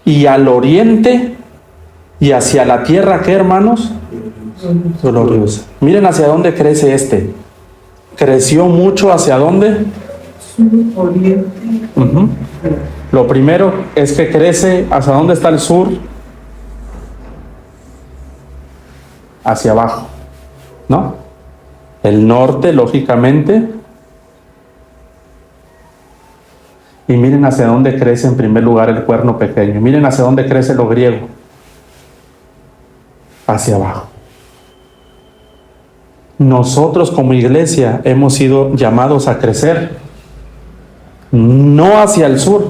y al oriente y hacia la tierra, ¿qué, hermanos? Gloriosa. Miren hacia dónde crece este. Creció mucho hacia dónde? Oriente. Lo primero es que crece hacia dónde está el sur. Hacia abajo, ¿no? El norte, lógicamente. Y miren hacia dónde crece en primer lugar el cuerno pequeño. Miren hacia dónde crece lo griego. Hacia abajo. Nosotros como iglesia hemos sido llamados a crecer, no hacia el sur.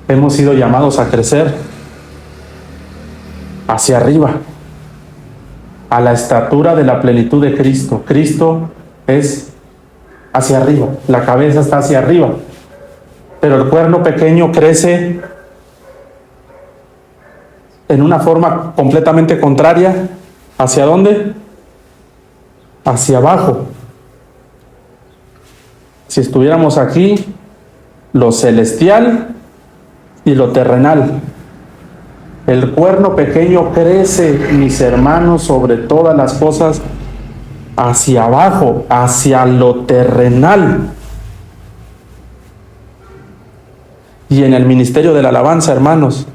Hemos sido llamados a crecer hacia arriba, a la estatura de la plenitud de Cristo. Cristo es hacia arriba, la cabeza está hacia arriba, pero el cuerno pequeño crece en una forma completamente contraria. ¿Hacia dónde? Hacia abajo. Si estuviéramos aquí, lo celestial y lo terrenal. El cuerno pequeño crece, mis hermanos, sobre todas las cosas, hacia abajo, hacia lo terrenal. Y en el ministerio de la alabanza, hermanos,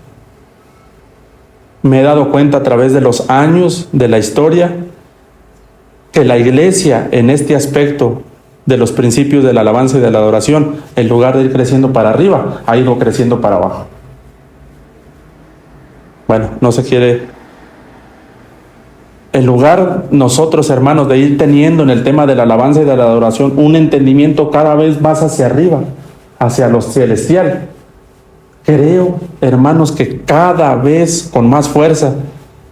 me he dado cuenta a través de los años de la historia que la iglesia en este aspecto de los principios de la alabanza y de la adoración, en lugar de ir creciendo para arriba, ha ido creciendo para abajo. Bueno, no se quiere. En lugar nosotros, hermanos, de ir teniendo en el tema de la alabanza y de la adoración un entendimiento cada vez más hacia arriba, hacia lo celestial, creo, hermanos, que cada vez con más fuerza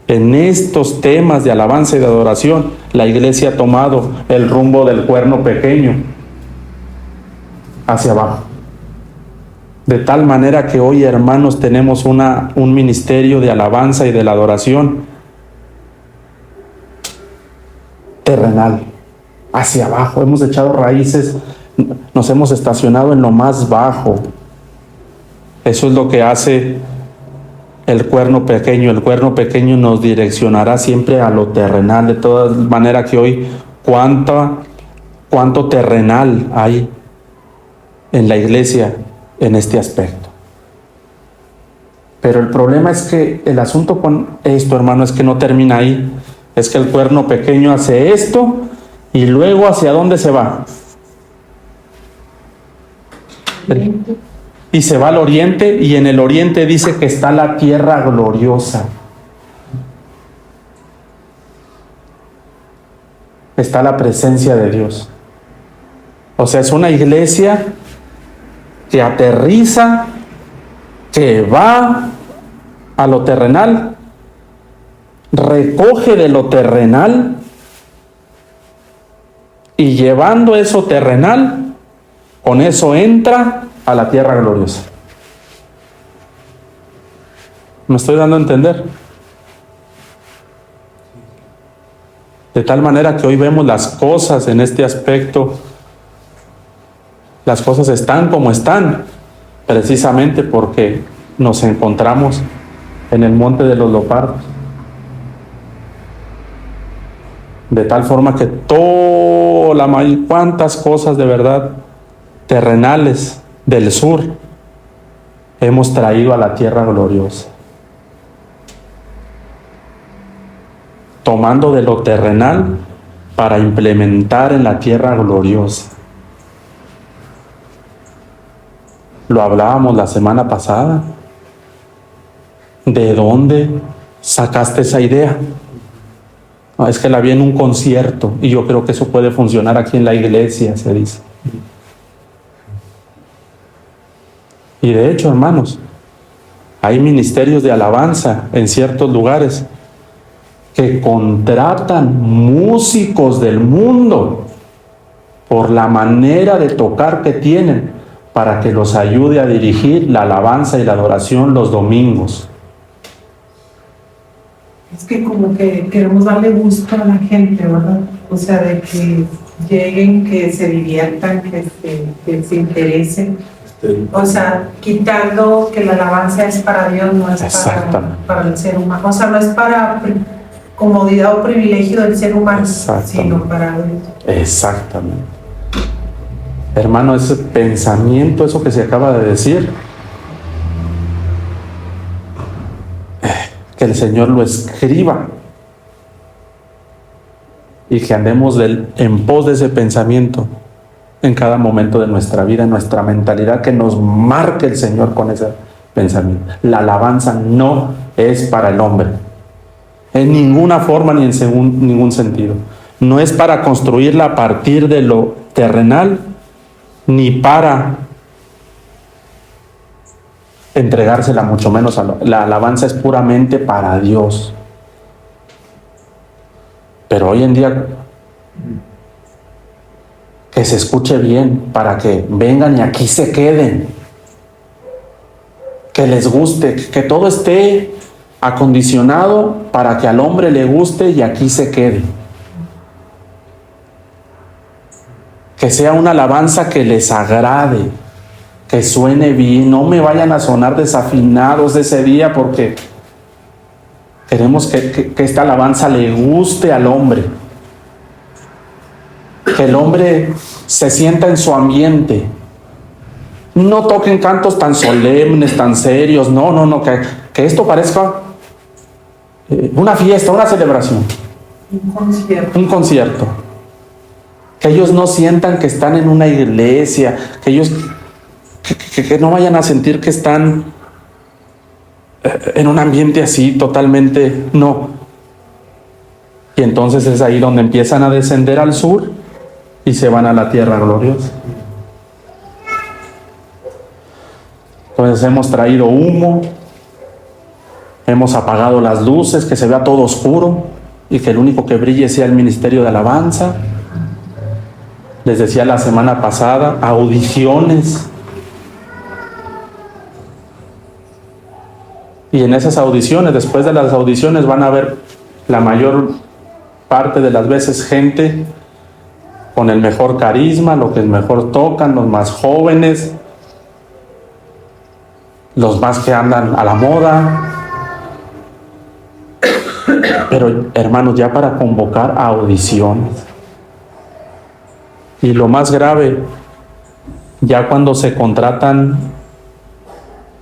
en estos temas de alabanza y de adoración, la iglesia ha tomado el rumbo del cuerno pequeño hacia abajo. De tal manera que hoy, hermanos, tenemos un ministerio de alabanza y de la adoración terrenal, hacia abajo. Hemos echado raíces, nos hemos estacionado en lo más bajo. Eso es lo que hace el cuerno pequeño. El cuerno pequeño nos direccionará siempre a lo terrenal. De todas maneras que hoy, cuánto terrenal hay en la iglesia en este aspecto. Pero el problema es que el asunto con esto, hermano, es que no termina ahí. Es que el cuerno pequeño hace esto y luego ¿hacia dónde se va? Y se va al oriente, y en el oriente dice que está la tierra gloriosa. Está la presencia de Dios. O sea, es una iglesia que aterriza, que va a lo terrenal, recoge de lo terrenal, y llevando eso terrenal, con eso entra a la tierra gloriosa. ¿Me estoy dando a entender? De tal manera que hoy vemos las cosas en este aspecto. Las cosas están como están, precisamente porque nos encontramos en el monte de los leopardos. De tal forma que cuántas cosas de verdad terrenales del sur hemos traído a la tierra gloriosa, tomando de lo terrenal para implementar en la tierra gloriosa. Lo hablábamos la semana pasada. ¿De dónde sacaste esa idea. No, es que la vi en un concierto y yo creo que eso puede funcionar aquí en la iglesia, se dice. Y de hecho, hermanos, hay ministerios de alabanza en ciertos lugares que contratan músicos del mundo por la manera de tocar que tienen para que los ayude a dirigir la alabanza y la adoración los domingos. Es que como que queremos darle gusto a la gente, ¿verdad? O sea, de que lleguen, que se diviertan, que se interesen. O sea, quitando que la alabanza es para Dios, no es para el ser humano. O sea, no es para comodidad o privilegio del ser humano, sino para Dios. Exactamente. Hermano, ese pensamiento, eso que se acaba de decir, que el Señor lo escriba y que andemos en pos de ese pensamiento en cada momento de nuestra vida, en nuestra mentalidad, que nos marque el Señor con ese pensamiento. La alabanza no es para el hombre, en ninguna forma ni en ningún sentido. No es para construirla a partir de lo terrenal, ni para entregársela, mucho menos la alabanza es puramente para Dios. Pero hoy en día, que se escuche bien, para que vengan y aquí se queden, que les guste, que todo esté acondicionado para que al hombre le guste y aquí se quede. Que sea una alabanza que les agrade, que suene bien, no me vayan a sonar desafinados de ese día, porque queremos que esta alabanza le guste al hombre, que el hombre se sienta en su ambiente. No toquen cantos tan solemnes, tan serios, no, que esto parezca una fiesta, una celebración, un concierto. Que ellos no sientan que están en una iglesia, que ellos que no vayan a sentir que están en un ambiente así totalmente, no. Y entonces es ahí donde empiezan a descender al sur y se van a la tierra gloriosa. Entonces hemos traído humo, hemos apagado las luces, que se vea todo oscuro y que el único que brille sea el ministerio de alabanza. Les decía la semana pasada, audiciones. Y en esas audiciones, después de las audiciones, van a ver la mayor parte de las veces gente con el mejor carisma, los que mejor tocan, los más jóvenes, los más que andan a la moda. Pero hermanos, ya para convocar a audiciones. Y lo más grave, ya cuando se contratan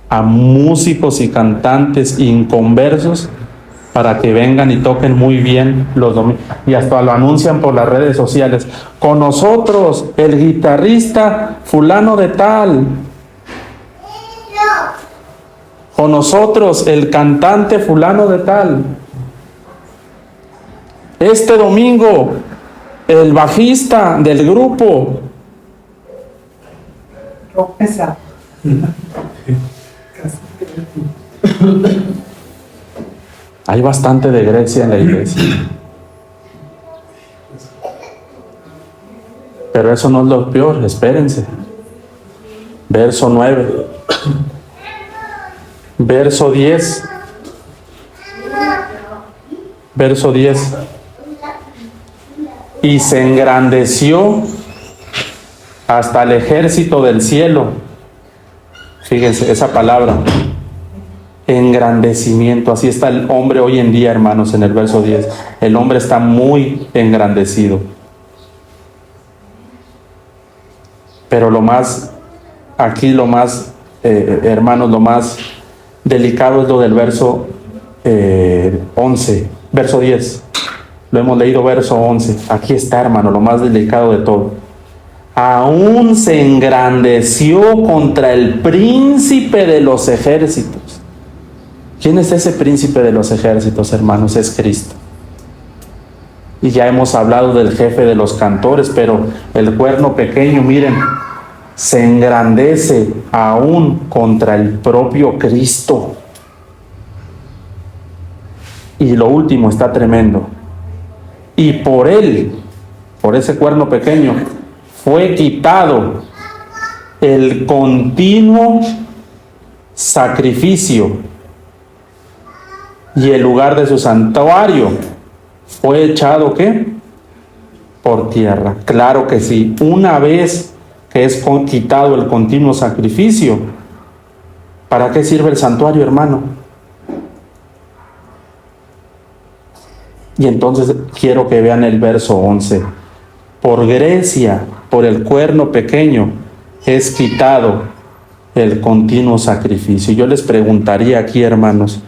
a músicos y cantantes inconversos para que vengan y toquen muy bien los domingos, y hasta lo anuncian por las redes sociales: con nosotros el guitarrista fulano de tal, con nosotros el cantante fulano de tal, este domingo el bajista del grupo. Pesado. Hay bastante de Grecia en la iglesia. Pero eso no es lo peor, espérense. Verso 9. Verso 10. Verso 10. Y se engrandeció hasta el ejército del cielo. Fíjense esa palabra, engrandecimiento. Así está el hombre hoy en día, hermanos, en el verso 10. El hombre está muy engrandecido. Pero hermanos, lo más delicado es lo del verso 11, verso 10. Lo hemos leído, verso 11. Aquí está, hermano, lo más delicado de todo. Aún se engrandeció contra el príncipe de los ejércitos. ¿Quién es ese príncipe de los ejércitos, hermanos? Es Cristo. Y ya hemos hablado del jefe de los cantores, pero el cuerno pequeño, miren, se engrandece aún contra el propio Cristo. Y lo último está tremendo. Y por él, por ese cuerno pequeño, fue quitado el continuo sacrificio, y el lugar de su santuario fue echado, ¿qué? Por tierra. Claro que sí. Una vez que es quitado el continuo sacrificio, ¿para qué sirve el santuario, hermano? Y entonces quiero que vean el verso 11. Por Grecia, por el cuerno pequeño, es quitado el continuo sacrificio. Yo les preguntaría aquí, hermanos,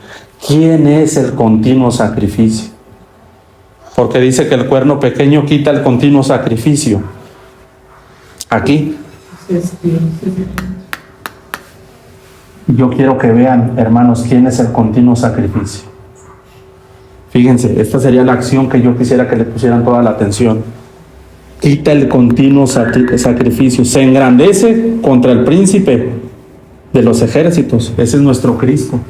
¿quién es el continuo sacrificio? Porque dice que el cuerno pequeño quita el continuo sacrificio. Aquí. Yo quiero que vean, hermanos, quién es el continuo sacrificio. Fíjense, esta sería la acción que yo quisiera que le pusieran toda la atención. Quita el continuo sacrificio. Se engrandece contra el príncipe de los ejércitos. Ese es nuestro Cristo.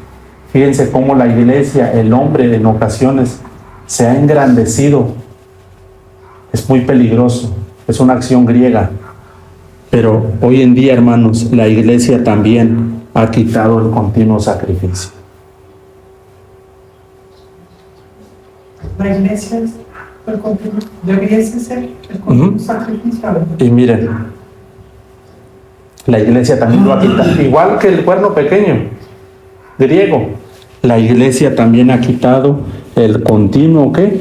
Fíjense cómo la iglesia, el hombre en ocasiones se ha engrandecido. Es muy peligroso. Es una acción griega. Pero hoy en día, hermanos, la iglesia también ha quitado el continuo sacrificio. La iglesia es el continuo, debería ser el continuo sacrificio. Y miren, la iglesia también lo ha quitado, igual que el cuerno pequeño griego. La iglesia también ha quitado el continuo, ¿qué?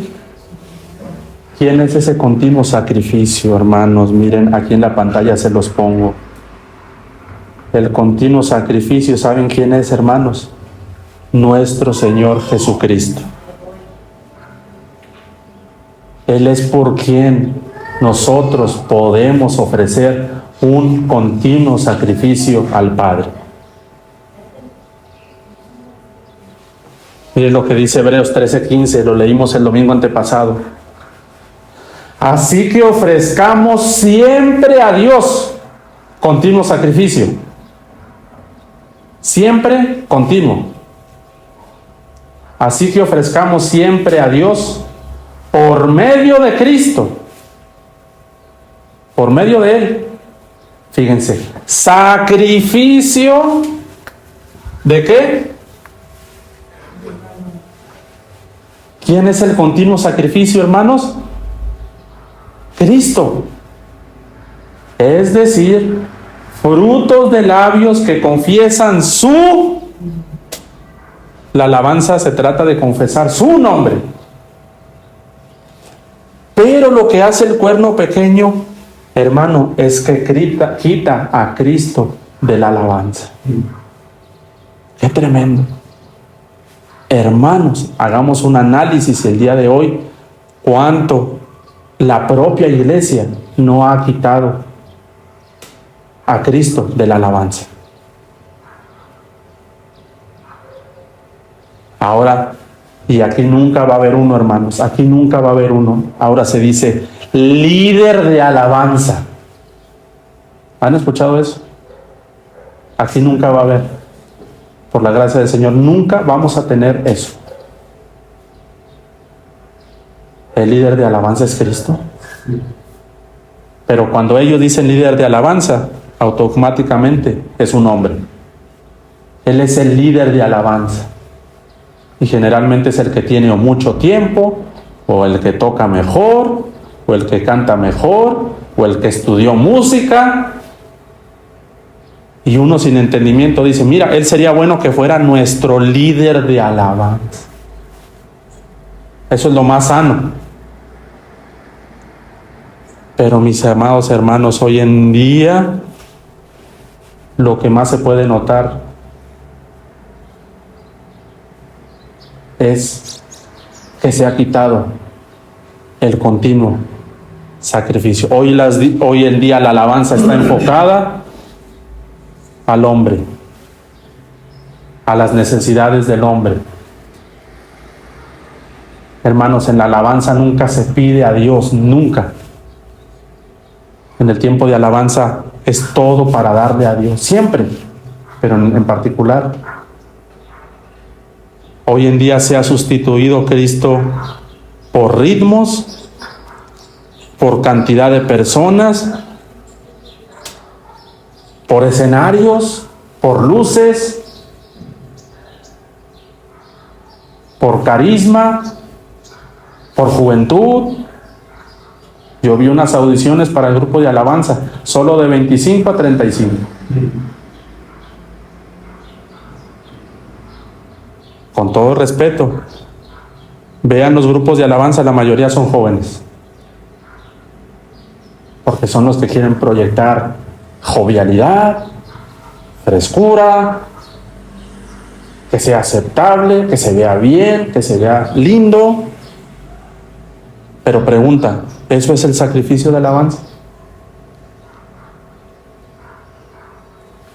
¿Quién es ese continuo sacrificio, hermanos? Miren, aquí en la pantalla se los pongo. El continuo sacrificio, ¿saben quién es, hermanos? Nuestro Señor Jesucristo. Él es por quien nosotros podemos ofrecer un continuo sacrificio al Padre. Miren lo que dice Hebreos 13:15, lo leímos el domingo antepasado. Así que ofrezcamos siempre a Dios continuo sacrificio. Siempre continuo. Así que ofrezcamos siempre a Dios por medio de Cristo. Por medio de Él. Fíjense. Sacrificio. ¿De qué? ¿Quién es el continuo sacrificio, hermanos? Cristo. Es decir, frutos de labios que confiesan la alabanza se trata de confesar su nombre. Pero lo que hace el cuerno pequeño, hermano, es que quita a Cristo de la alabanza. ¡Qué tremendo! Hermanos, hagamos un análisis el día de hoy. ¿Cuánto la propia iglesia no ha quitado a Cristo de la alabanza? Ahora, y aquí nunca va a haber uno, hermanos, aquí nunca va a haber uno. Ahora se dice líder de alabanza. ¿Han escuchado eso? Aquí nunca va a haber. Por la gracia del Señor, nunca vamos a tener eso. El líder de alabanza es Cristo. Pero cuando ellos dicen líder de alabanza, automáticamente es un hombre. Él es el líder de alabanza. Y generalmente es el que tiene o mucho tiempo, o el que toca mejor, o el que canta mejor, o el que estudió música. Y uno sin entendimiento dice, mira, él sería bueno que fuera nuestro líder de alabanza. Eso es lo más sano. Pero mis amados hermanos, hoy en día lo que más se puede notar es que se ha quitado el continuo sacrificio. Hoy en día la alabanza está enfocada al hombre. a las necesidades del hombre. Hermanos, en la alabanza nunca se pide a Dios, nunca. En el tiempo de alabanza es todo para darle a Dios, siempre, pero en particular, hoy en día se ha sustituido Cristo por ritmos, por cantidad de personas, por escenarios, por luces, por carisma, por juventud. Yo vi unas audiciones para el grupo de alabanza, solo de 25 a 35. Con todo respeto, vean los grupos de alabanza, la mayoría son jóvenes, porque son los que quieren proyectar jovialidad, frescura, que sea aceptable, que se vea bien, que se vea lindo. Pero pregunta, ¿eso es el sacrificio de alabanza?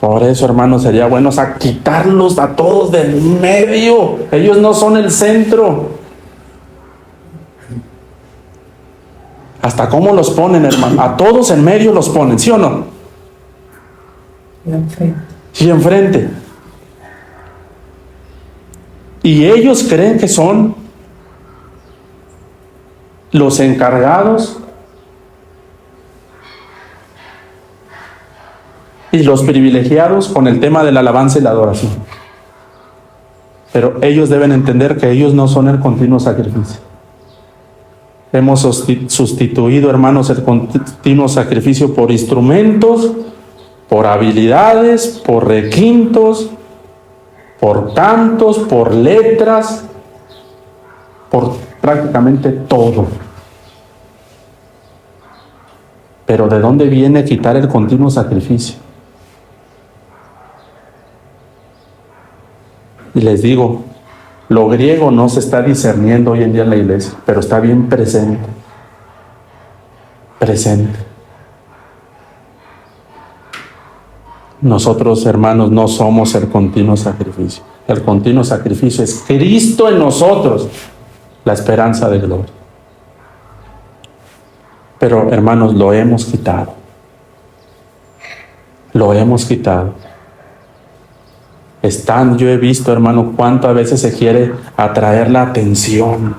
Por eso, hermanos, sería bueno quitarlos a todos del medio. Ellos no son el centro. ¿Hasta cómo los ponen, hermano? A todos en medio los ponen, ¿sí o no? Sí, enfrente. Y ellos creen que son los encargados y los privilegiados con el tema de la alabanza y la adoración. Pero ellos deben entender que ellos no son el continuo sacrificio. Hemos sustituido, hermanos, el continuo sacrificio por instrumentos, por habilidades, por requintos, por cantos, por letras, por prácticamente todo. Pero ¿de dónde viene quitar el continuo sacrificio? Y les digo, lo griego no se está discerniendo hoy en día en la iglesia, pero está bien presente. Presente. Nosotros, hermanos, no somos el continuo sacrificio. El continuo sacrificio es Cristo en nosotros, la esperanza de gloria. Pero, hermanos, lo hemos quitado. Lo hemos quitado. Yo he visto, hermano, cuántas veces se quiere atraer la atención.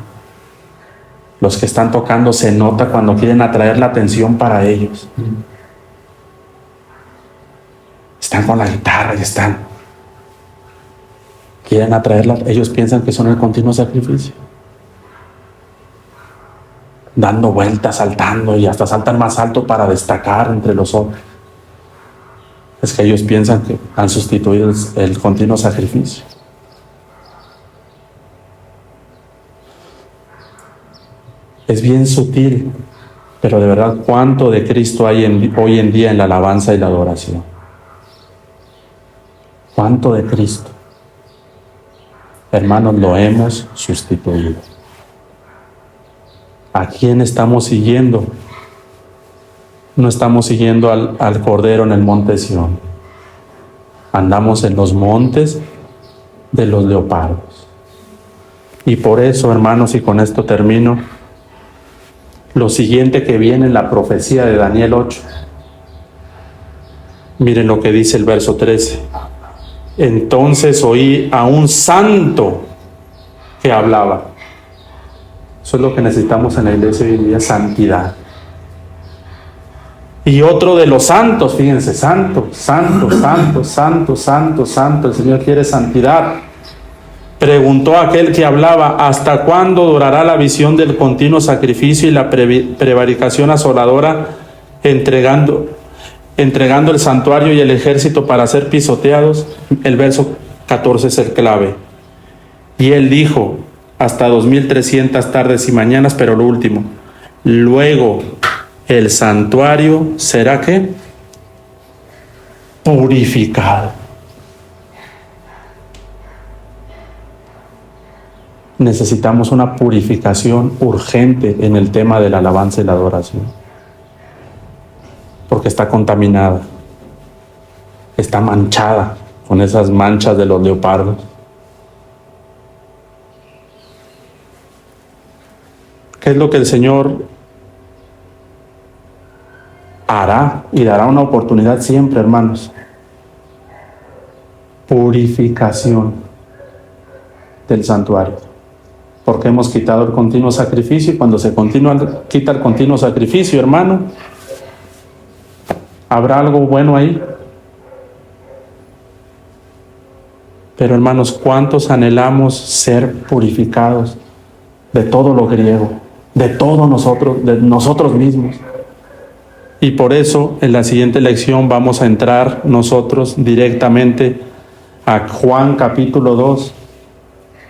Los que están tocando se nota cuando quieren atraer la atención para ellos. Están con la guitarra y quieren atraerla. Ellos piensan que son el continuo sacrificio. Dando vueltas, saltando, y hasta saltan más alto para destacar entre los otros. Es que ellos piensan que han sustituido el continuo sacrificio. Es bien sutil, pero de verdad, ¿cuánto de Cristo hay hoy en día en la alabanza y la adoración? ¿Cuánto de Cristo? Hermanos, lo hemos sustituido. ¿A quién estamos siguiendo? No estamos siguiendo al Cordero en el monte Sión. Andamos en los montes de los leopardos. Y por eso, hermanos, y con esto termino, lo siguiente que viene en la profecía de Daniel 8. Miren lo que dice el verso 13. Entonces oí a un santo que hablaba. Eso es lo que necesitamos en la iglesia hoy en día, santidad. Y otro de los santos, fíjense, santo, santo, santo, santo, santo, santo, el Señor quiere santidad. Preguntó a aquel que hablaba, ¿hasta cuándo durará la visión del continuo sacrificio y la prevaricación asoladora, entregando el santuario y el ejército para ser pisoteados? El verso 14 es el clave. Y él dijo, hasta 2300 tardes y mañanas, pero lo último, luego el santuario será ¿qué? Purificado. Necesitamos una purificación urgente en el tema de la alabanza y la adoración, porque está contaminada, está manchada con esas manchas de los leopardos. ¿Qué es lo que el Señor hará? Y dará una oportunidad siempre, hermanos. Purificación del santuario. Porque hemos quitado el continuo sacrificio, y cuando se quita el continuo sacrificio, hermano, ¿habrá algo bueno ahí? Pero hermanos, ¿cuántos anhelamos ser purificados de todo lo griego, de todos nosotros, de nosotros mismos? Y por eso en la siguiente lección vamos a entrar nosotros directamente a Juan capítulo 2.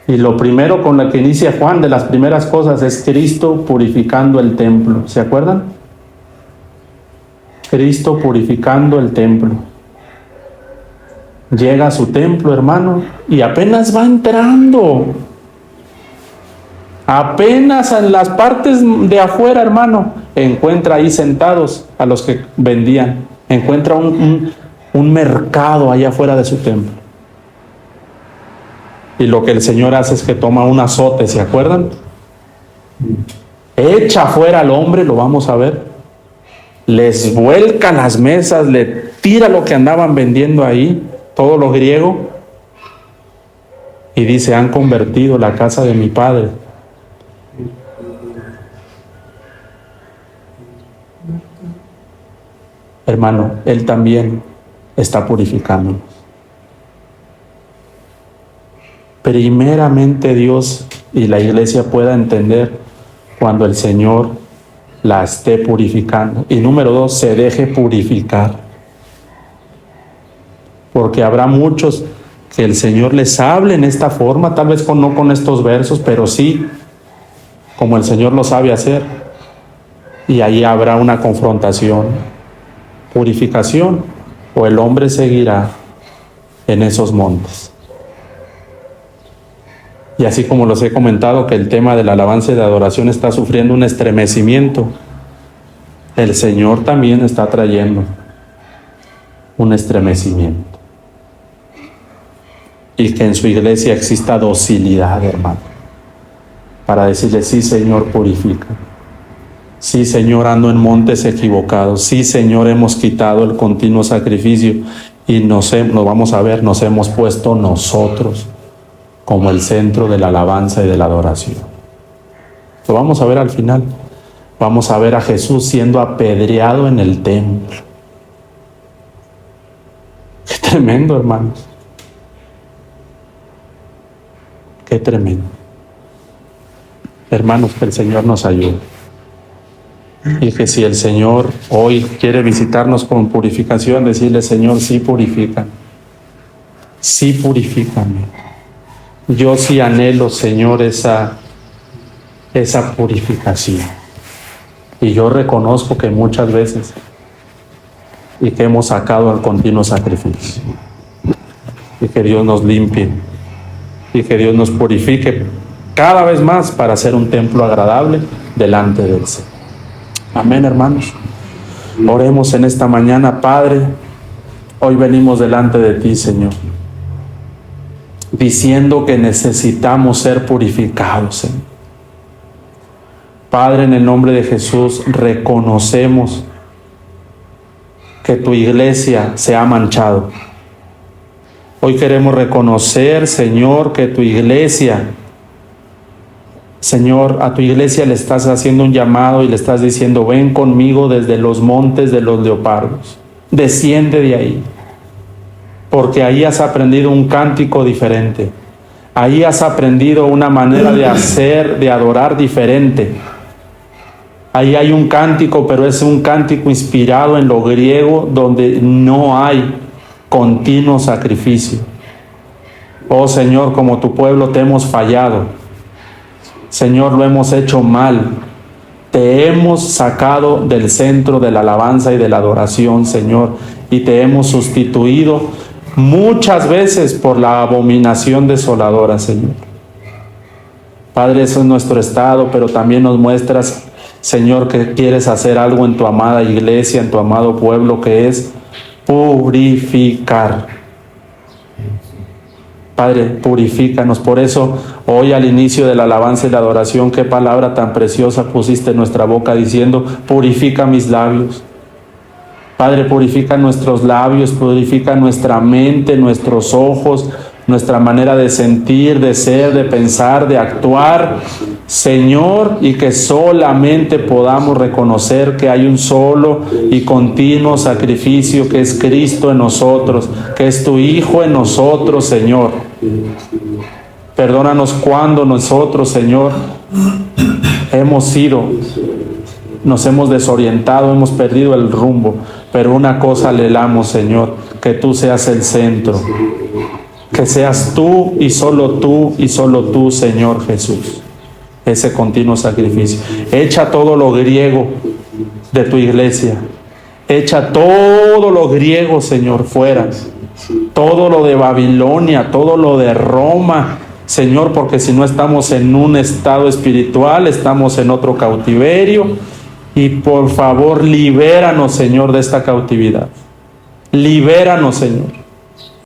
Y lo primero con lo que inicia Juan, de las primeras cosas, es Cristo purificando el templo. ¿Se acuerdan? Cristo purificando el templo. Llega a su templo, hermano, y apenas va entrando. Apenas en las partes de afuera, hermano, encuentra ahí sentados a los que vendían. Encuentra un mercado allá afuera de su templo. Y lo que el Señor hace es que toma un azote, ¿se acuerdan? Echa fuera al hombre, lo vamos a ver. Les vuelca las mesas, le tira lo que andaban vendiendo ahí, todo lo griego. Y dice, han convertido la casa de mi Padre. Hermano, Él también está purificándonos. Primeramente Dios y la iglesia pueda entender cuando el Señor la esté purificando. Y número 2, se deje purificar. Porque habrá muchos que el Señor les hable en esta forma, tal vez no con estos versos, pero sí como el Señor lo sabe hacer. Y ahí habrá una confrontación, purificación, o el hombre seguirá en esos montes. Y así como los he comentado que el tema de la alabanza y de adoración está sufriendo un estremecimiento, el Señor también está trayendo un estremecimiento. Y que en su iglesia exista docilidad, hermano, para decirle, sí, Señor, purifica. Sí, Señor, ando en montes equivocados. Sí, Señor, hemos quitado el continuo sacrificio y nos vamos a ver, nos hemos puesto nosotros como el centro de la alabanza y de la adoración. Lo vamos a ver al final. Vamos a ver a Jesús siendo apedreado en el templo. Qué tremendo, hermanos. Qué tremendo. Hermanos, que el Señor nos ayude. Y que si el Señor hoy quiere visitarnos con purificación, decirle, Señor, sí purifica. Sí purifícame. Yo sí anhelo, Señor, esa purificación. Y yo reconozco que muchas veces y que hemos sacado al continuo sacrificio. Y que Dios nos limpie y que Dios nos purifique cada vez más para ser un templo agradable delante del Señor. Amén, hermanos. Oremos en esta mañana. Padre, hoy venimos delante de ti, Señor, diciendo que necesitamos ser purificados, Señor. Padre, en el nombre de Jesús, reconocemos que tu iglesia se ha manchado. Hoy queremos reconocer, Señor, que tu iglesia, Señor, a tu iglesia le estás haciendo un llamado y le estás diciendo, ven conmigo desde los montes de los leopardos, desciende de ahí, porque ahí has aprendido un cántico diferente, ahí has aprendido una manera de hacer, de adorar diferente. Ahí hay un cántico, pero es un cántico inspirado en lo griego, donde no hay continuo sacrificio. Oh Señor, como tu pueblo te hemos fallado. Señor, lo hemos hecho mal. Te hemos sacado del centro de la alabanza y de la adoración, Señor, y te hemos sustituido muchas veces por la abominación desoladora, Señor. Padre, eso es nuestro estado, pero también nos muestras, Señor, que quieres hacer algo en tu amada iglesia, en tu amado pueblo, que es purificar. Padre, purifícanos. Por eso, hoy al inicio de la alabanza y la adoración, qué palabra tan preciosa pusiste en nuestra boca diciendo, purifica mis labios. Padre, purifica nuestros labios, purifica nuestra mente, nuestros ojos, nuestra manera de sentir, de ser, de pensar, de actuar, Señor, y que solamente podamos reconocer que hay un solo y continuo sacrificio que es Cristo en nosotros, que es tu Hijo en nosotros, Señor. Perdónanos cuando nosotros, Señor, nos hemos desorientado, hemos perdido el rumbo, pero una cosa anhelamos, Señor, que tú seas el centro, que seas tú y solo tú, Señor Jesús, ese continuo sacrificio. Echa todo lo griego de tu iglesia, echa todo lo griego, Señor, fuera, todo lo de Babilonia, todo lo de Roma, Señor, porque si no estamos en un estado espiritual, estamos en otro cautiverio. Y por favor, libéranos, Señor, de esta cautividad. Libéranos, Señor.